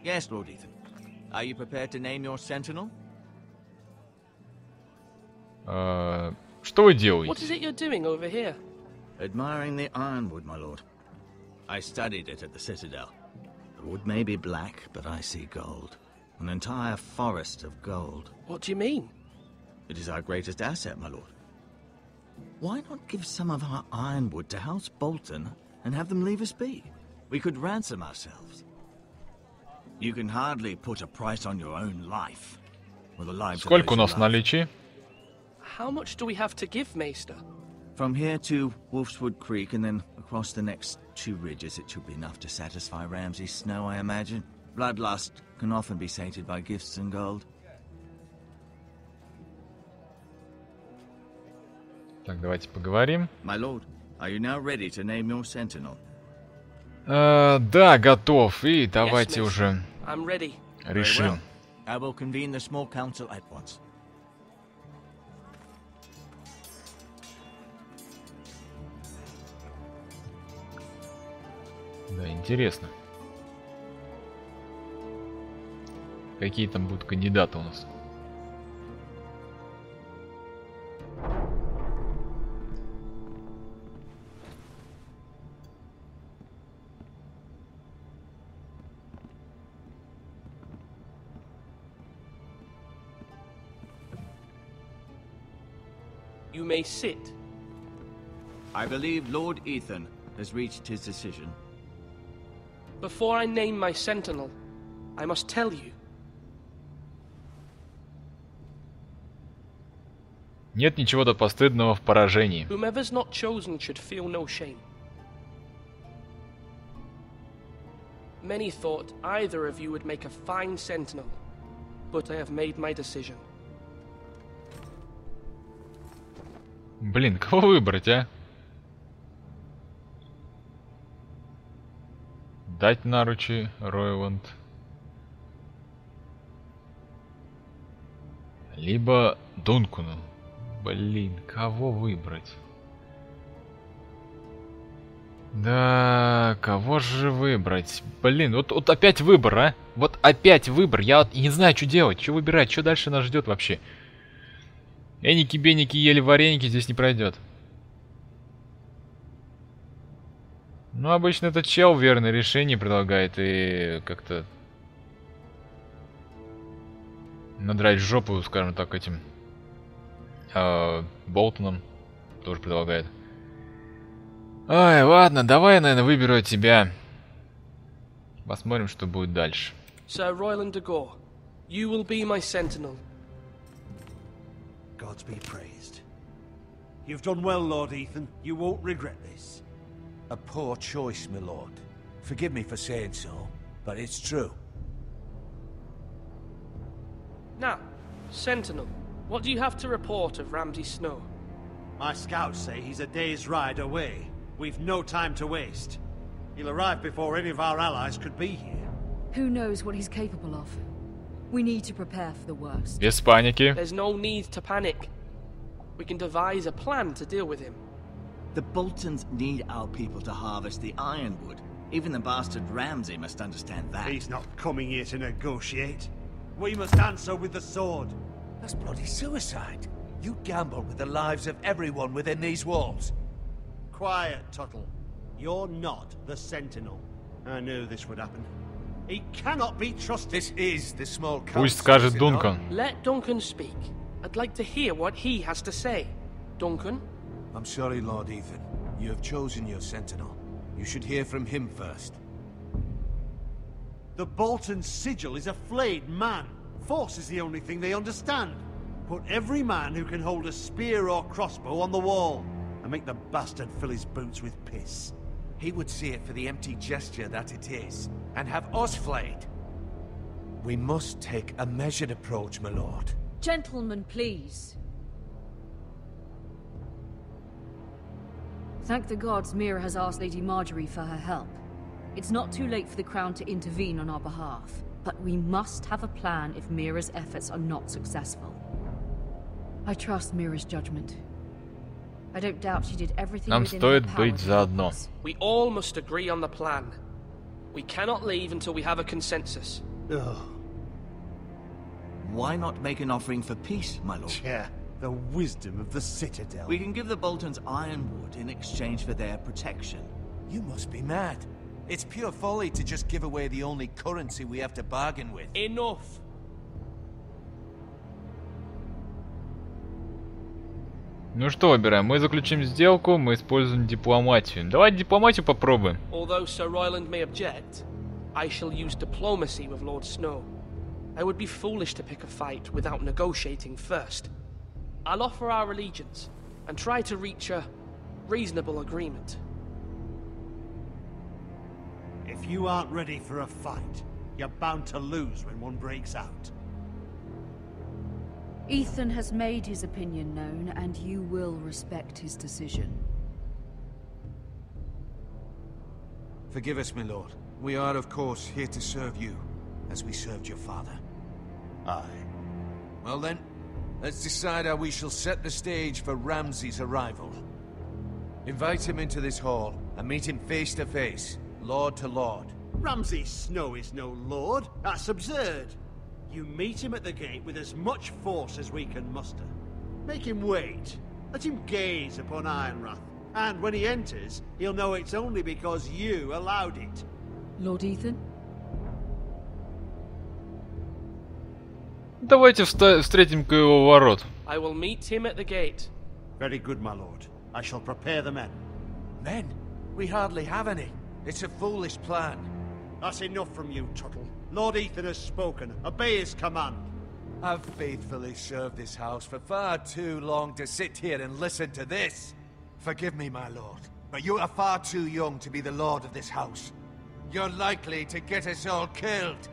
Speaker 15: Yes, Lord Ethan. Are you prepared to name your sentinel?
Speaker 1: Что вы делаете?
Speaker 5: What is it you're doing over here?
Speaker 15: Admiring the ironwood, my lord. I studied it at the Citadel. The wood may be black, but I see gold. An entire forest of gold.
Speaker 5: What do you mean?
Speaker 15: It is our greatest asset, my lord. Why not give some of our ironwood to House Bolton and have them leave us be? We could ransom ourselves. You can hardly put a price on your own life. Or the lives of
Speaker 1: Сколько у
Speaker 15: those
Speaker 1: нас
Speaker 15: you
Speaker 1: в
Speaker 15: love.
Speaker 1: наличии?
Speaker 5: How much do we have to give, Maester?
Speaker 15: From here to Wolfswood Creek and then across the next 2 ridges, it should be enough to satisfy Ramsay Snow, I imagine. Bloodlust can often be sated by gifts and gold.
Speaker 1: Так, давайте поговорим.
Speaker 15: My lord, are you now ready to name your sentinel?
Speaker 1: Да, готов. И давайте уже
Speaker 5: I'm ready.
Speaker 1: решим.
Speaker 15: I will convene the small council at once.
Speaker 1: Да, интересно. Какие там будут кандидаты у нас?
Speaker 5: You may sit.
Speaker 15: I believe Lord Ethan has reached his decision.
Speaker 5: Before I name my sentinel, I must tell you.
Speaker 1: Нет ничего постыдного в поражении.
Speaker 5: Whomever's not chosen should feel no shame. Many thought either of you would make a fine sentinel, but I have made my decision.
Speaker 1: Блин, кого выбрать, а? Дать наручи Ройланд. Либо Дункану. Блин, кого выбрать? Да, кого же выбрать? Блин, вот опять выбор, а? Вот опять выбор. Я вот не знаю, что делать, что выбирать, что дальше нас ждет вообще. Эники-беники ели вареники, здесь не пройдет. Ну, обычно этот чел верное решение предлагает и как-то надрать жопу, скажем так, этим Болтоном тоже предлагает. Ой, ладно, давай я, наверное, выберу тебя. Посмотрим, что будет дальше.
Speaker 5: Sir Royland de Gore, you will be my sentinel.
Speaker 3: Gods be praised. You've done well, Lord Ethan. You won't regret this.
Speaker 2: A poor choice, my lord. Forgive me for saying so, but it's true.
Speaker 5: Now, Sentinel, what do you have to report of Ramsay Snow?
Speaker 3: My scouts say he's a day's ride away. We've no time to waste. He'll arrive before any of our allies could be here.
Speaker 7: Who knows what he's capable of? We need to prepare for the worst.
Speaker 1: Без паники.
Speaker 5: There's no need to panic. We can devise a plan to deal with him.
Speaker 15: The Boltons need our people to harvest the ironwood. Even the bastard Ramsay must understand that.
Speaker 3: He's not coming here to negotiate. We must answer with the sword.
Speaker 2: That's bloody suicide. You gamble with the lives of everyone within these walls.
Speaker 3: Quiet, Tuttle. You're not the Sentinel. I knew this would happen. He cannot be trusted.
Speaker 2: This is the small council.
Speaker 1: Пусть скажет Дункан.
Speaker 5: Let Duncan speak. I'd like to hear what he has to say. Duncan?
Speaker 2: I'm sorry, Lord Ethan. You have chosen your sentinel. You should hear from him first.
Speaker 3: The Bolton sigil is a flayed man. Force is the only thing they understand. Put every man who can hold a spear or crossbow on the wall, and make the bastard fill his boots with piss.
Speaker 2: He would see it for the empty gesture that it is, and have us flayed. We must take a measured approach, my lord.
Speaker 7: Gentlemen, please. Thank the gods Mira has asked Lady Marjorie for her help. It's not too late for the Crown to intervene on our behalf, but we must have a plan if Mira's efforts are not successful. I trust Mira's judgment. I don't doubt she did everything
Speaker 1: Нам
Speaker 7: within her
Speaker 1: стоит
Speaker 7: power
Speaker 1: быть
Speaker 7: to help
Speaker 1: заодно.
Speaker 7: us.
Speaker 5: We all must agree on the plan. We cannot leave until we have a consensus.
Speaker 3: Ugh.
Speaker 15: Why not make an offering for peace, my lord?
Speaker 3: Yeah, the wisdom of the Citadel.
Speaker 15: We can give the Boltons ironwood in exchange for their protection.
Speaker 2: You must be mad. It's pure folly to just give away the only currency we have to bargain with.
Speaker 5: Enough!
Speaker 1: Ну что, выбираем. Мы заключим сделку, мы используем дипломатию. Давай дипломатию попробуем.
Speaker 5: Although Sir Royland may object, I shall use diplomacy with Lord Snow. I would be foolish to pick a fight without negotiating first. I'll offer our allegiance and try to reach a reasonable agreement.
Speaker 3: If you aren't ready for a fight, you're bound to lose when one breaks out.
Speaker 7: Ethan has made his opinion known, and you will respect his decision.
Speaker 2: Forgive us, my lord. We are, of course, here to serve you, as we served your father.
Speaker 3: Aye.
Speaker 2: Well then, let's decide how we shall set the stage for Ramsay's arrival. Invite him into this hall, and meet him face to face, lord to lord.
Speaker 3: Ramsay Snow is no lord. That's absurd. You meet him at the gate with as much force as we can muster. Make him wait. Let him gaze upon Ironrath. And when he enters, he'll know it's only because you allowed it.
Speaker 7: Lord Ethan?
Speaker 1: Давайте встретим-ка его у ворот.
Speaker 5: I will meet him at the gate.
Speaker 3: Very good, my lord. I shall prepare the men.
Speaker 2: Men? We hardly have any. It's a foolish plan.
Speaker 3: That's enough from you, Tuttle. Lord Ethan has spoken. Obey his command.
Speaker 2: I've faithfully served this house for far too long to sit here and listen to this. Forgive me, my lord, but you are far too young to be the lord of this house. You're likely to get us all killed.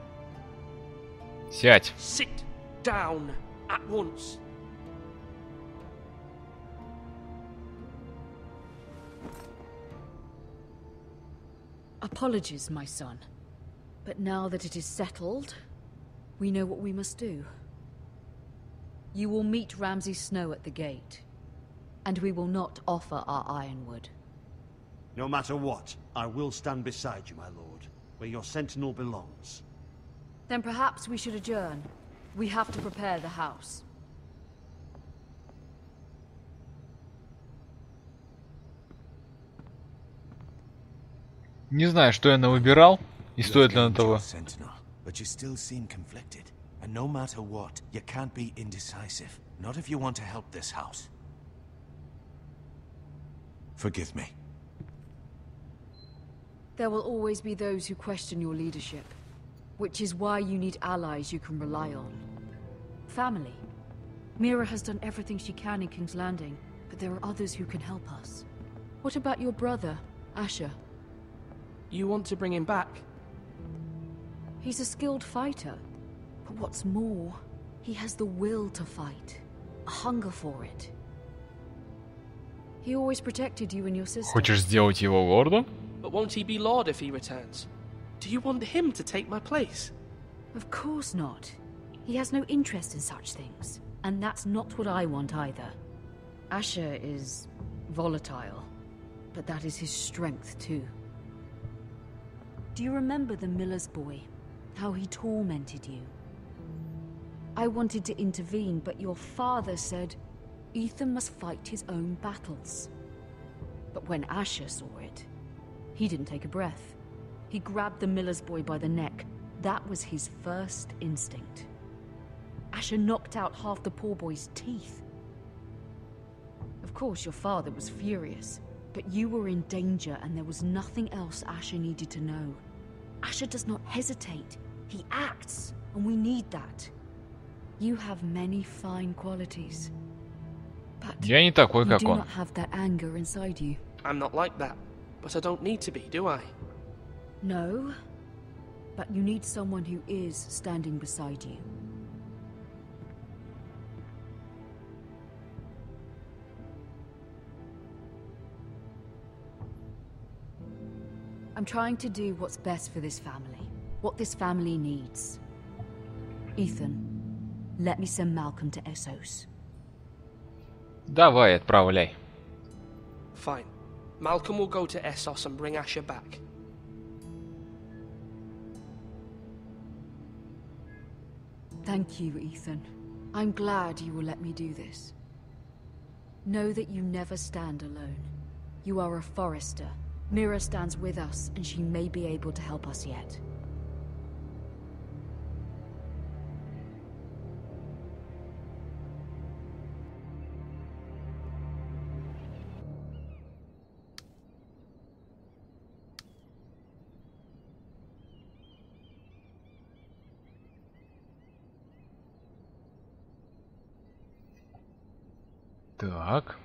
Speaker 1: Сядь.
Speaker 5: Sit down at once.
Speaker 7: Apologies, my son. But now that it is settled, we know what we must do. You will meet Ramsay Snow at the gate, and we will not offer our ironwood.
Speaker 3: No matter what, I will stand beside you, my lord, where your sentinel belongs.
Speaker 7: Then perhaps we should adjourn. We have to prepare the house.
Speaker 1: Не знаю, что я навыбирал, и стоит ли на того.
Speaker 2: But you still seem conflicted. And no matter what, you can't be indecisive. Not if you want to help this house. Forgive me.
Speaker 7: There will always be those who question your leadership, which is why you need allies you can rely on. Family. Mira has done everything she can in King's Landing, but there are others who can help us. What about your brother, Asher?
Speaker 5: You want to bring him back?
Speaker 7: He's a skilled fighter, but what's more, he has the will to fight, a hunger for it. He always protected you and your sister.
Speaker 1: Хочешь сделать его лордом?
Speaker 5: But won't he be lord if he returns? Do you want him to take my place?
Speaker 7: Of course not. He has no interest in such things, and that's not what I want either. Asher is volatile, but that is his strength too. Do you remember the miller's boy? How he tormented you? I wanted to intervene, but your father said Ethan must fight his own battles. But when Asher saw it, he didn't take a breath. He grabbed the miller's boy by the neck. That was his first instinct. Asher knocked out half the poor boy's teeth. Of course, your father was furious, but you were in danger and there was nothing else Asher needed to know. Asher does not hesitate. He acts, and we need that. You have many fine qualities. But
Speaker 1: Я не такой,
Speaker 7: you
Speaker 1: как
Speaker 7: do
Speaker 1: он.
Speaker 7: not have that anger inside you.
Speaker 5: I'm not like that, but I don't need to be, do I?
Speaker 7: No, but you need someone who is standing beside you. I'm trying to do what's best for this family, what this family needs. Ethan, let me send Malcolm to Essos.
Speaker 1: Давай, отправляй.
Speaker 5: Fine. Malcolm will go to Essos and bring Asher back.
Speaker 7: Thank you, Ethan. I'm glad you will let me do this. Know that you never stand alone. You are a Forrester. Mira stands with us, and she may be able to help us yet.
Speaker 1: Так.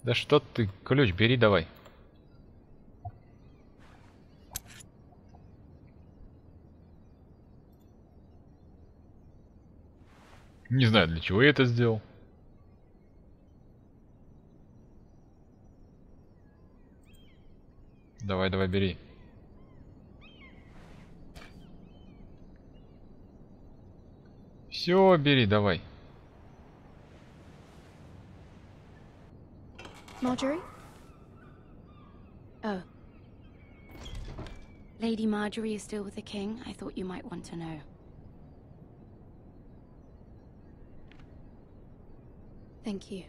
Speaker 1: Да что ты, ключ бери давай. Не знаю, для чего я это сделал. Давай, давай, бери. Все, бери, давай.
Speaker 8: Marjorie? Oh. Lady Marjorie is still with the king. I thought you might want to know. Thank you.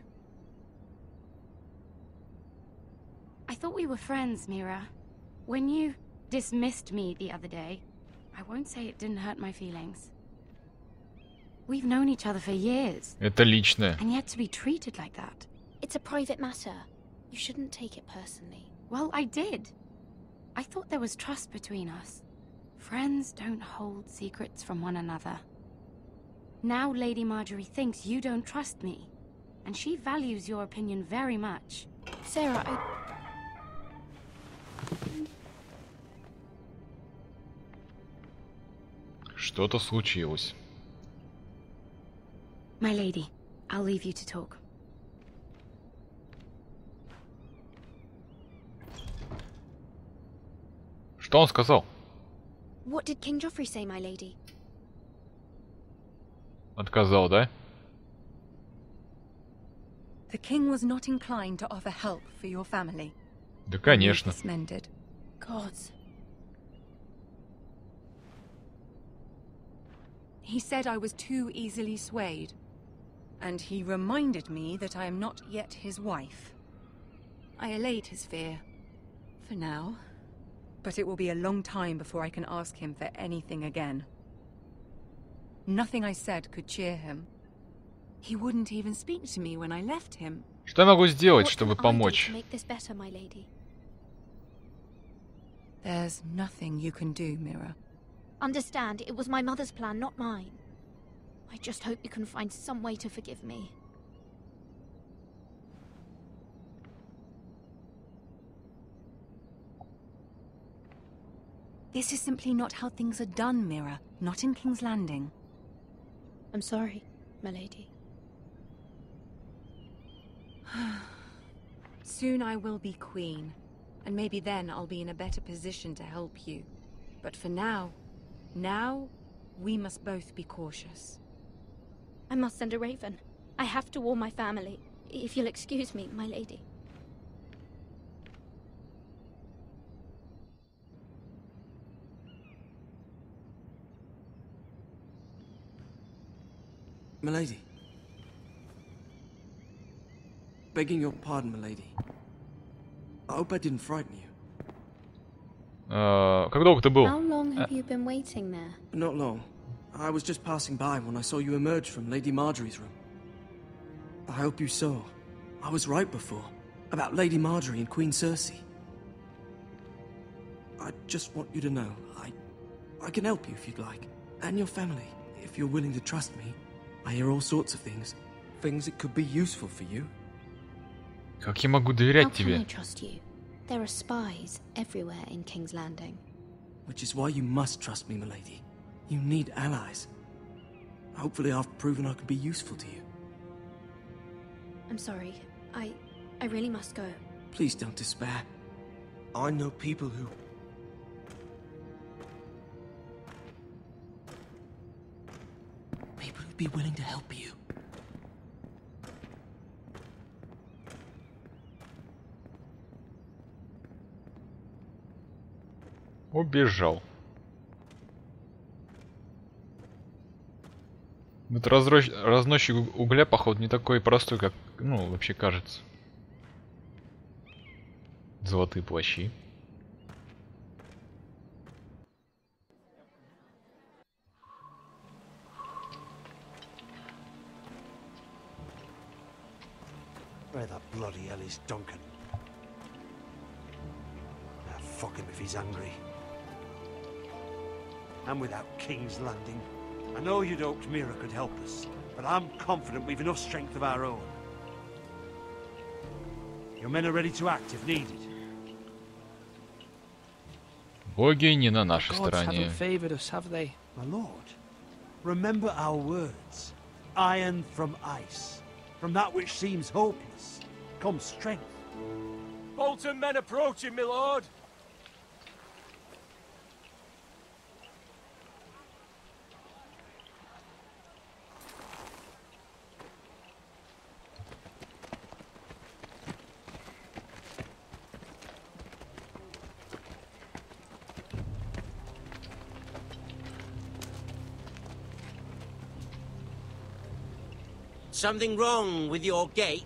Speaker 8: I thought we were friends, Mira. When you dismissed me the other day, I won't say it didn't hurt my feelings. We've known each other for years.
Speaker 1: Это личное.
Speaker 8: And yet to be treated like that. It's a private matter. You shouldn't take it personally. Well, I did. I thought there was trust between us. Friends don't hold secrets from one another. Now Lady Marjorie thinks you don't trust me. And she values your opinion very much. Sarah,
Speaker 1: Что-то случилось.
Speaker 8: My lady, I'll leave you to talk.
Speaker 1: Что он сказал?
Speaker 8: What did King Joffrey say, my lady?
Speaker 1: Отказал, да?
Speaker 10: The king was not inclined to offer help for your family.
Speaker 1: Да, конечно.
Speaker 10: Mended.
Speaker 8: Gods.
Speaker 10: He said I was too easily swayed. And he reminded me that I am not yet his wife. I allayed his fear. For now. But it will be a long time before I can ask him for anything again. Nothing I said could cheer him. He wouldn't even speak to me when I left him.
Speaker 1: Что я могу сделать, чтобы помочь?
Speaker 10: There's nothing you can do, Mira.
Speaker 8: Understand, it was my mother's plan, not mine. I just hope you can find some way to forgive me.
Speaker 10: This is simply not how things are done, Mira. Not in King's Landing.
Speaker 8: I'm sorry, milady.
Speaker 10: Soon I will be queen, and maybe then I'll be in a better position to help you. But for now, we must both be cautious.
Speaker 8: I must send a raven. I have to warn my family. If you'll excuse me, my lady.
Speaker 9: Milady. Begging your pardon, milady. I hope I didn't frighten you.
Speaker 1: Как долго ты был?
Speaker 8: How long have you been waiting there?
Speaker 9: Not long. I was just passing by when I saw you emerge from Lady Marjorie's room. I hope you saw. I was right before. About Lady Marjorie and Queen Cersei. I just want you to know, I can help you if you'd like. And your family, if you're willing to trust me. I hear all sorts of things. Things that could be useful for you.
Speaker 1: Как я могу доверять тебе?
Speaker 8: How can I trust you? There are spies everywhere in King's Landing.
Speaker 9: Which is why you must trust me, milady. You need allies. Hopefully I've proven I can be useful to you.
Speaker 8: I'm sorry. I really must go.
Speaker 9: Please don't despair. I know people who... People who'd be willing to help you.
Speaker 1: Убежал. Вот разносчик угля, походу, не такой простой, как, ну, вообще кажется. Золотые плащи.
Speaker 3: Where the bloody hell is Duncan? Ah, fuck him if he's angry. And without King's Landing, I know you'd hoped Mira could help us, but I'm confident we've enough strength of our own. Your men are ready to act if needed.
Speaker 1: Боги не на нашей
Speaker 5: Gods
Speaker 1: стороне.
Speaker 5: haven't favored us, have they?
Speaker 3: My lord, remember our words. Iron from ice. From that which seems hopeless comes strength.
Speaker 6: Bolton men approaching, my lord.
Speaker 14: Something wrong with your gate?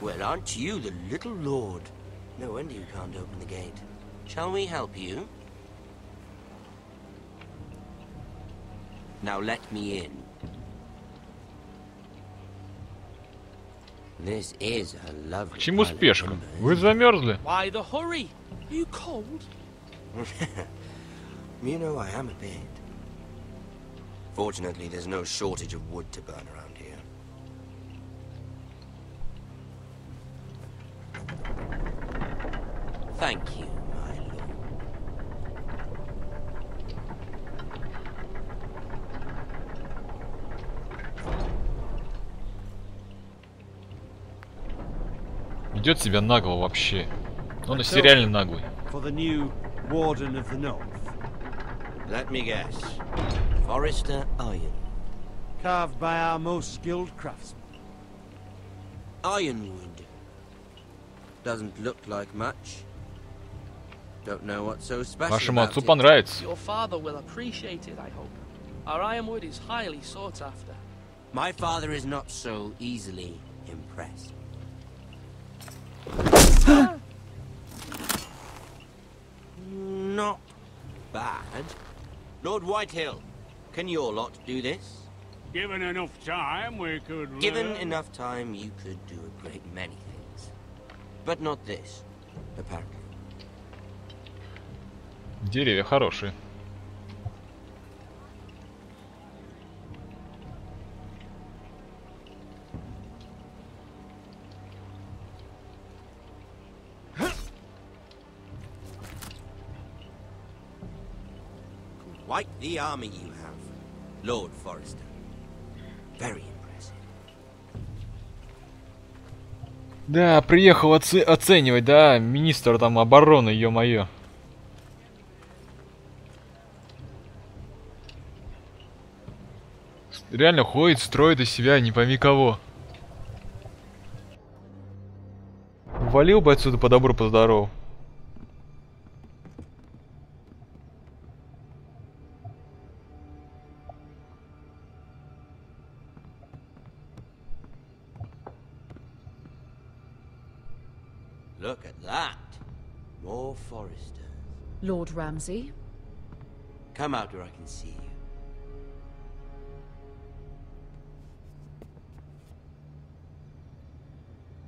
Speaker 14: Well, aren't you the little lord? No wonder you can't open the gate. Shall we help you? Now let me in. This is a lovely.
Speaker 1: К чему спешка? Вы замерзли?
Speaker 5: Why the hurry? Are you cold?
Speaker 14: You know, I am a bit. Fortunately, there's no shortage of wood to burn around here. Thank you, my lord.
Speaker 1: Ведет себя нагло вообще. Он и сериально наглый.
Speaker 3: For the new Warden of the North.
Speaker 14: Let me guess. Forrester iron.
Speaker 3: Carved by our most skilled craftsmen.
Speaker 14: Ironwood. Doesn't look like much. Don't know what's so special.
Speaker 1: Вашему отцу понравится.
Speaker 5: Your father will appreciate it, I hope. Our ironwood is highly sought after.
Speaker 14: My father is not so easily impressed. Lord Whitehill, can your lot do this?
Speaker 4: Given enough time, we could...
Speaker 14: Given enough time, you could do a great many things. But not this, apparently.
Speaker 1: Деревья хорошие.
Speaker 14: Quite the army you have, Lord Forrester. Very impressive.
Speaker 1: Да, приехал оценивать, да, министр там обороны, ё-моё. Реально ходит, строит из себя не пойми кого. Валил бы отсюда по добру, по здорову.
Speaker 14: Look at that. More Forresters.
Speaker 7: Lord Ramsay?
Speaker 14: Come out where I can see you.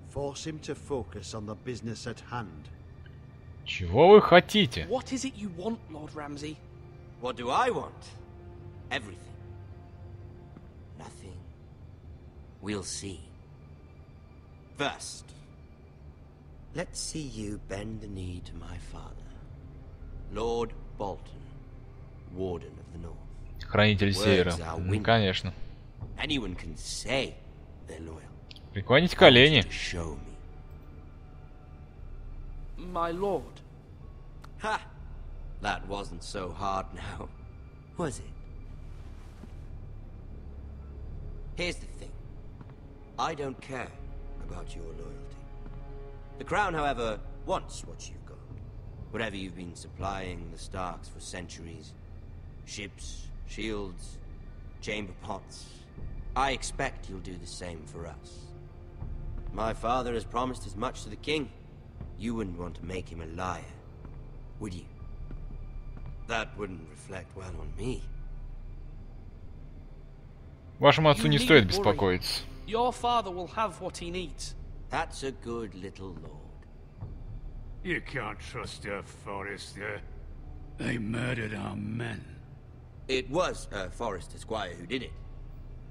Speaker 3: Force him to focus on the business at hand.
Speaker 1: Чего вы хотите?
Speaker 5: What is it you want, Lord Ramsay?
Speaker 14: What do I want? Everything. Nothing. We'll see. First, let's see you bend the knee to my father, Lord Bolton, Warden of the North.
Speaker 1: Хранитель севера. Ну, конечно.
Speaker 14: Anyone can say they're loyal.
Speaker 1: Преклонить колени.
Speaker 5: My lord.
Speaker 14: Ha! That wasn't so hard now, was it? Here's the thing. I don't care about your loyalty. The Crown, however, wants what you've got. Whatever you've been supplying the Starks for centuries. Ships, shields, chamber pots. I expect you'll do the same for us. My father has promised as much to the king. You wouldn't want to make him a liar, would you? That wouldn't reflect well on me.
Speaker 1: Вашему отцу не стоит беспокоиться.
Speaker 5: Your father will have what he needs.
Speaker 14: That's a good little lord.
Speaker 4: You can't trust her, Forrester. They murdered our men.
Speaker 14: It was a Forrester squire who did it.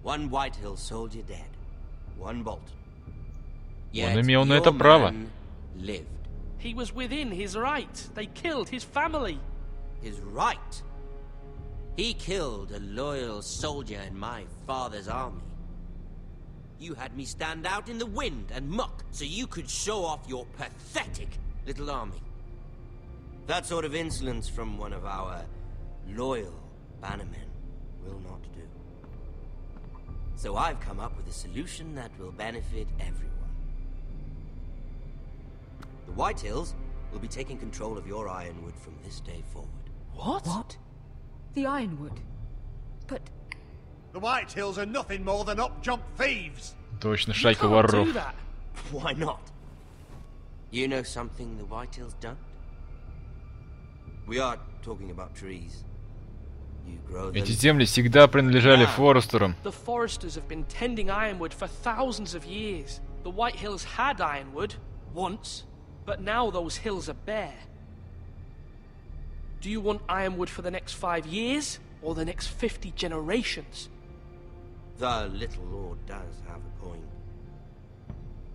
Speaker 14: One Whitehill soldier dead. One Bolton.
Speaker 1: Он имел на это право.
Speaker 14: Lived.
Speaker 5: He was within his right. They killed his family.
Speaker 14: His right? He killed a loyal soldier in my father's army. You had me stand out in the wind and muck so you could show off your pathetic little army. That sort of insolence from one of our loyal bannermen will not do. So I've come up with a solution that will benefit everyone. The Whitehills will be taking control of your ironwood from this day forward.
Speaker 7: What? What? The ironwood? But...
Speaker 3: The Whitehills are nothing more than up-jump thieves!
Speaker 1: Точно, шайка воров.
Speaker 14: Why not? You know something the Whitehills don't? We are talking about trees. You grow them.
Speaker 1: Эти земли всегда принадлежали Форрестерам.
Speaker 5: The Forresters have been tending ironwood for thousands of years. The Whitehills had ironwood, once, but now those hills are bare. Do you want ironwood for the next 5 years, or the next 50 generations?
Speaker 14: The little lord does have a point.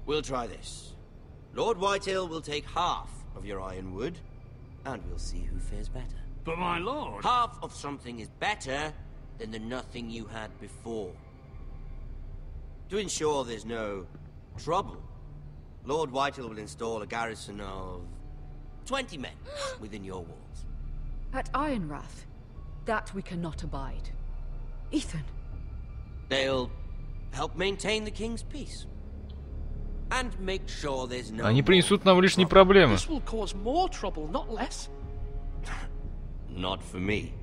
Speaker 14: We'll try this. Lord Whitehill will take half of your ironwood, and we'll see who fares better.
Speaker 4: But my lord...
Speaker 14: Half of something is better than the nothing you had before. To ensure there's no trouble, Lord Whitehill will install a garrison of 20 men within your walls.
Speaker 7: At Ironrath? That we cannot abide. Ethan.
Speaker 14: They'll help maintain the king's peace. And make sure there's no...
Speaker 1: Они принесут нам лишние проблемы.
Speaker 5: This will cause more trouble, not less.
Speaker 14: Not for me.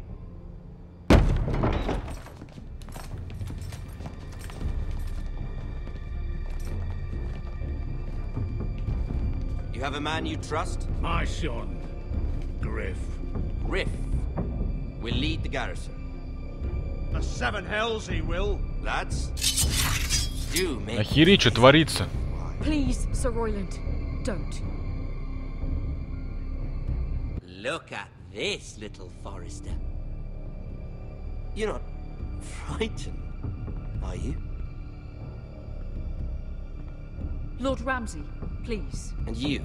Speaker 14: You have a man you trust?
Speaker 4: My son, Griff.
Speaker 14: Griff? will lead the garrison.
Speaker 3: The seven hells he will.
Speaker 14: Lads, do make...
Speaker 1: Охереть, что творится?
Speaker 7: Please, Sir Royland, don't.
Speaker 14: Look at this, little Forrester. You're not frightened, are you?
Speaker 7: Lord Ramsay, please.
Speaker 14: And you?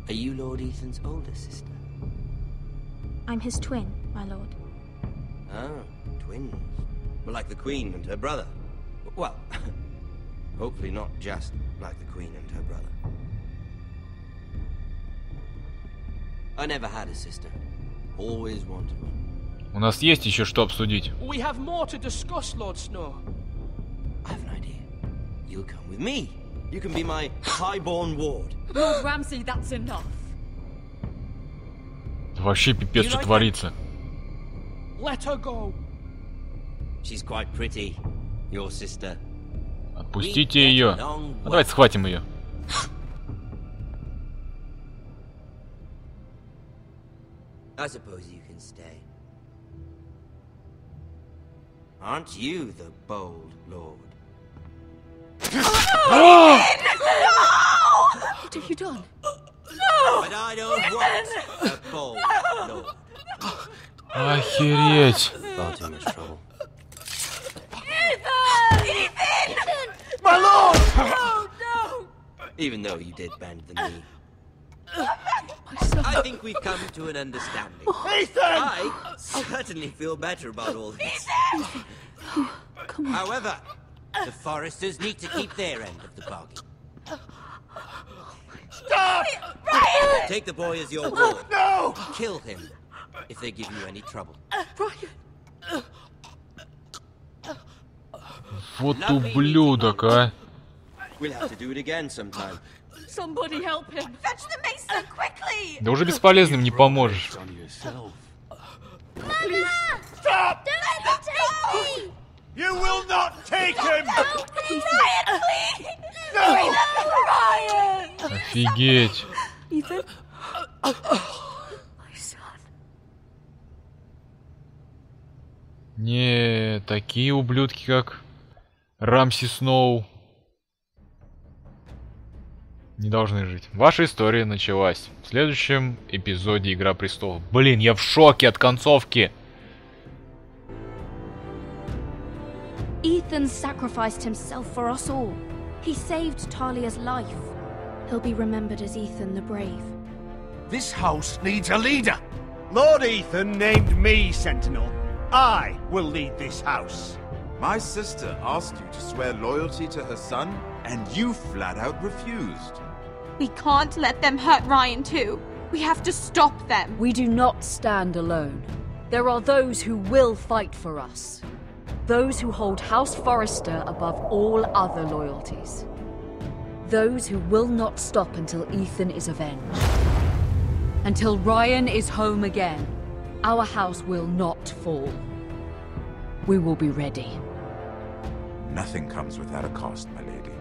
Speaker 14: Are you Lord Ethan's older sister?
Speaker 8: I'm his twin, my lord.
Speaker 14: Oh, twins. Well, like the Queen and her brother. Well, hopefully not just like the Queen and her brother. I never had a sister. Always wanted one.
Speaker 1: У нас есть еще что обсудить.
Speaker 5: We have more to discuss, Lord Snow.
Speaker 14: I have an idea. You'll come with me. You can be my highborn ward.
Speaker 7: Lord Ramsay, that's enough.
Speaker 1: Вообще пипец, что творится.
Speaker 5: Let her go.
Speaker 14: She's quite pretty, your sister.
Speaker 1: Отпустите ее. Давайте схватим ее.
Speaker 14: I suppose you can stay. Aren't you the bold lord?
Speaker 7: What have you done?
Speaker 14: But I don't want a bold lord.
Speaker 1: Охереть.
Speaker 14: Far too much trouble.
Speaker 8: Ethan!
Speaker 3: My lord!
Speaker 8: Oh, no!
Speaker 14: Even though you did bend the knee. I think we've come to an understanding.
Speaker 3: Ethan!
Speaker 14: I certainly feel better about all this.
Speaker 7: Come on.
Speaker 14: However, the Forresters need to keep their end of the bargain.
Speaker 3: Stop!
Speaker 8: Brian!
Speaker 14: Take the boy as your ward.
Speaker 3: No!
Speaker 14: Kill him if they give you any trouble.
Speaker 7: Brian!
Speaker 1: Вот ублюдок, а.
Speaker 14: We'll have to do it again sometime.
Speaker 7: Somebody help him!
Speaker 8: Fetch the mason quickly!
Speaker 1: Да уже бесполезным не поможешь.
Speaker 8: Please.
Speaker 3: Stop!
Speaker 8: Don't let them take me!
Speaker 3: You will not take him!
Speaker 8: Brian, please!
Speaker 3: No!
Speaker 8: Brian!
Speaker 1: Офигеть.
Speaker 7: Ethan? My son.
Speaker 1: Не, такие ублюдки, как Рамси Сноу, не должны жить. Ваша история началась в следующем эпизоде «Игра престолов». Блин, я в шоке от концовки.
Speaker 8: Ethan sacrificed himself for us all. He saved Talia's life. He'll be remembered as Ethan the Brave.
Speaker 2: This house needs a leader.
Speaker 3: Lord Ethan named me Sentinel. I will lead this house.
Speaker 11: My sister asked you to swear loyalty to her son, and you flat out refused.
Speaker 16: We can't let them hurt Ryan too. We have to stop them.
Speaker 7: We do not stand alone. There are those who will fight for us. Those who hold House Forrester above all other loyalties. Those who will not stop until Ethan is avenged. Until Ryan is home again, our house will not fall. We will be ready.
Speaker 11: Nothing comes without a cost, my lady.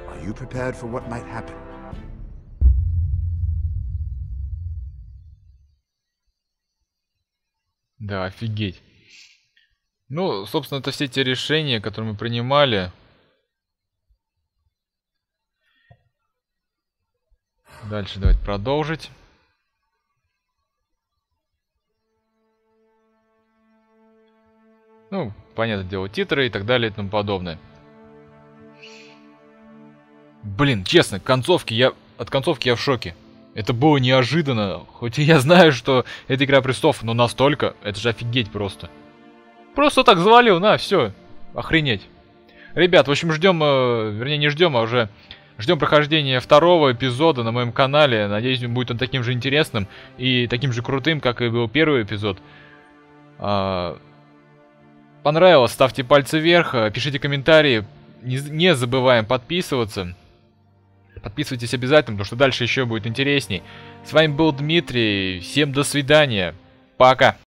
Speaker 11: Are you prepared for what might happen?
Speaker 1: Да, офигеть. Ну, собственно, это все те решения, которые мы принимали. Дальше давайте продолжить. Ну, понятное дело, титры и так далее и тому подобное. Блин, честно, от концовки я в шоке. Это было неожиданно. Хоть и я знаю, что это «Игра престолов», но настолько, это же офигеть просто. Просто так завалил, на, все, охренеть. Ребят, в общем, ждем, вернее, не ждем, а уже ждем прохождения второго эпизода на моем канале. Надеюсь, будет он таким же интересным и таким же крутым, как и был первый эпизод. Понравилось, ставьте пальцы вверх, пишите комментарии. Не забываем подписываться. Подписывайтесь обязательно, потому что дальше еще будет интересней. С вами был Дмитрий. Всем до свидания. Пока.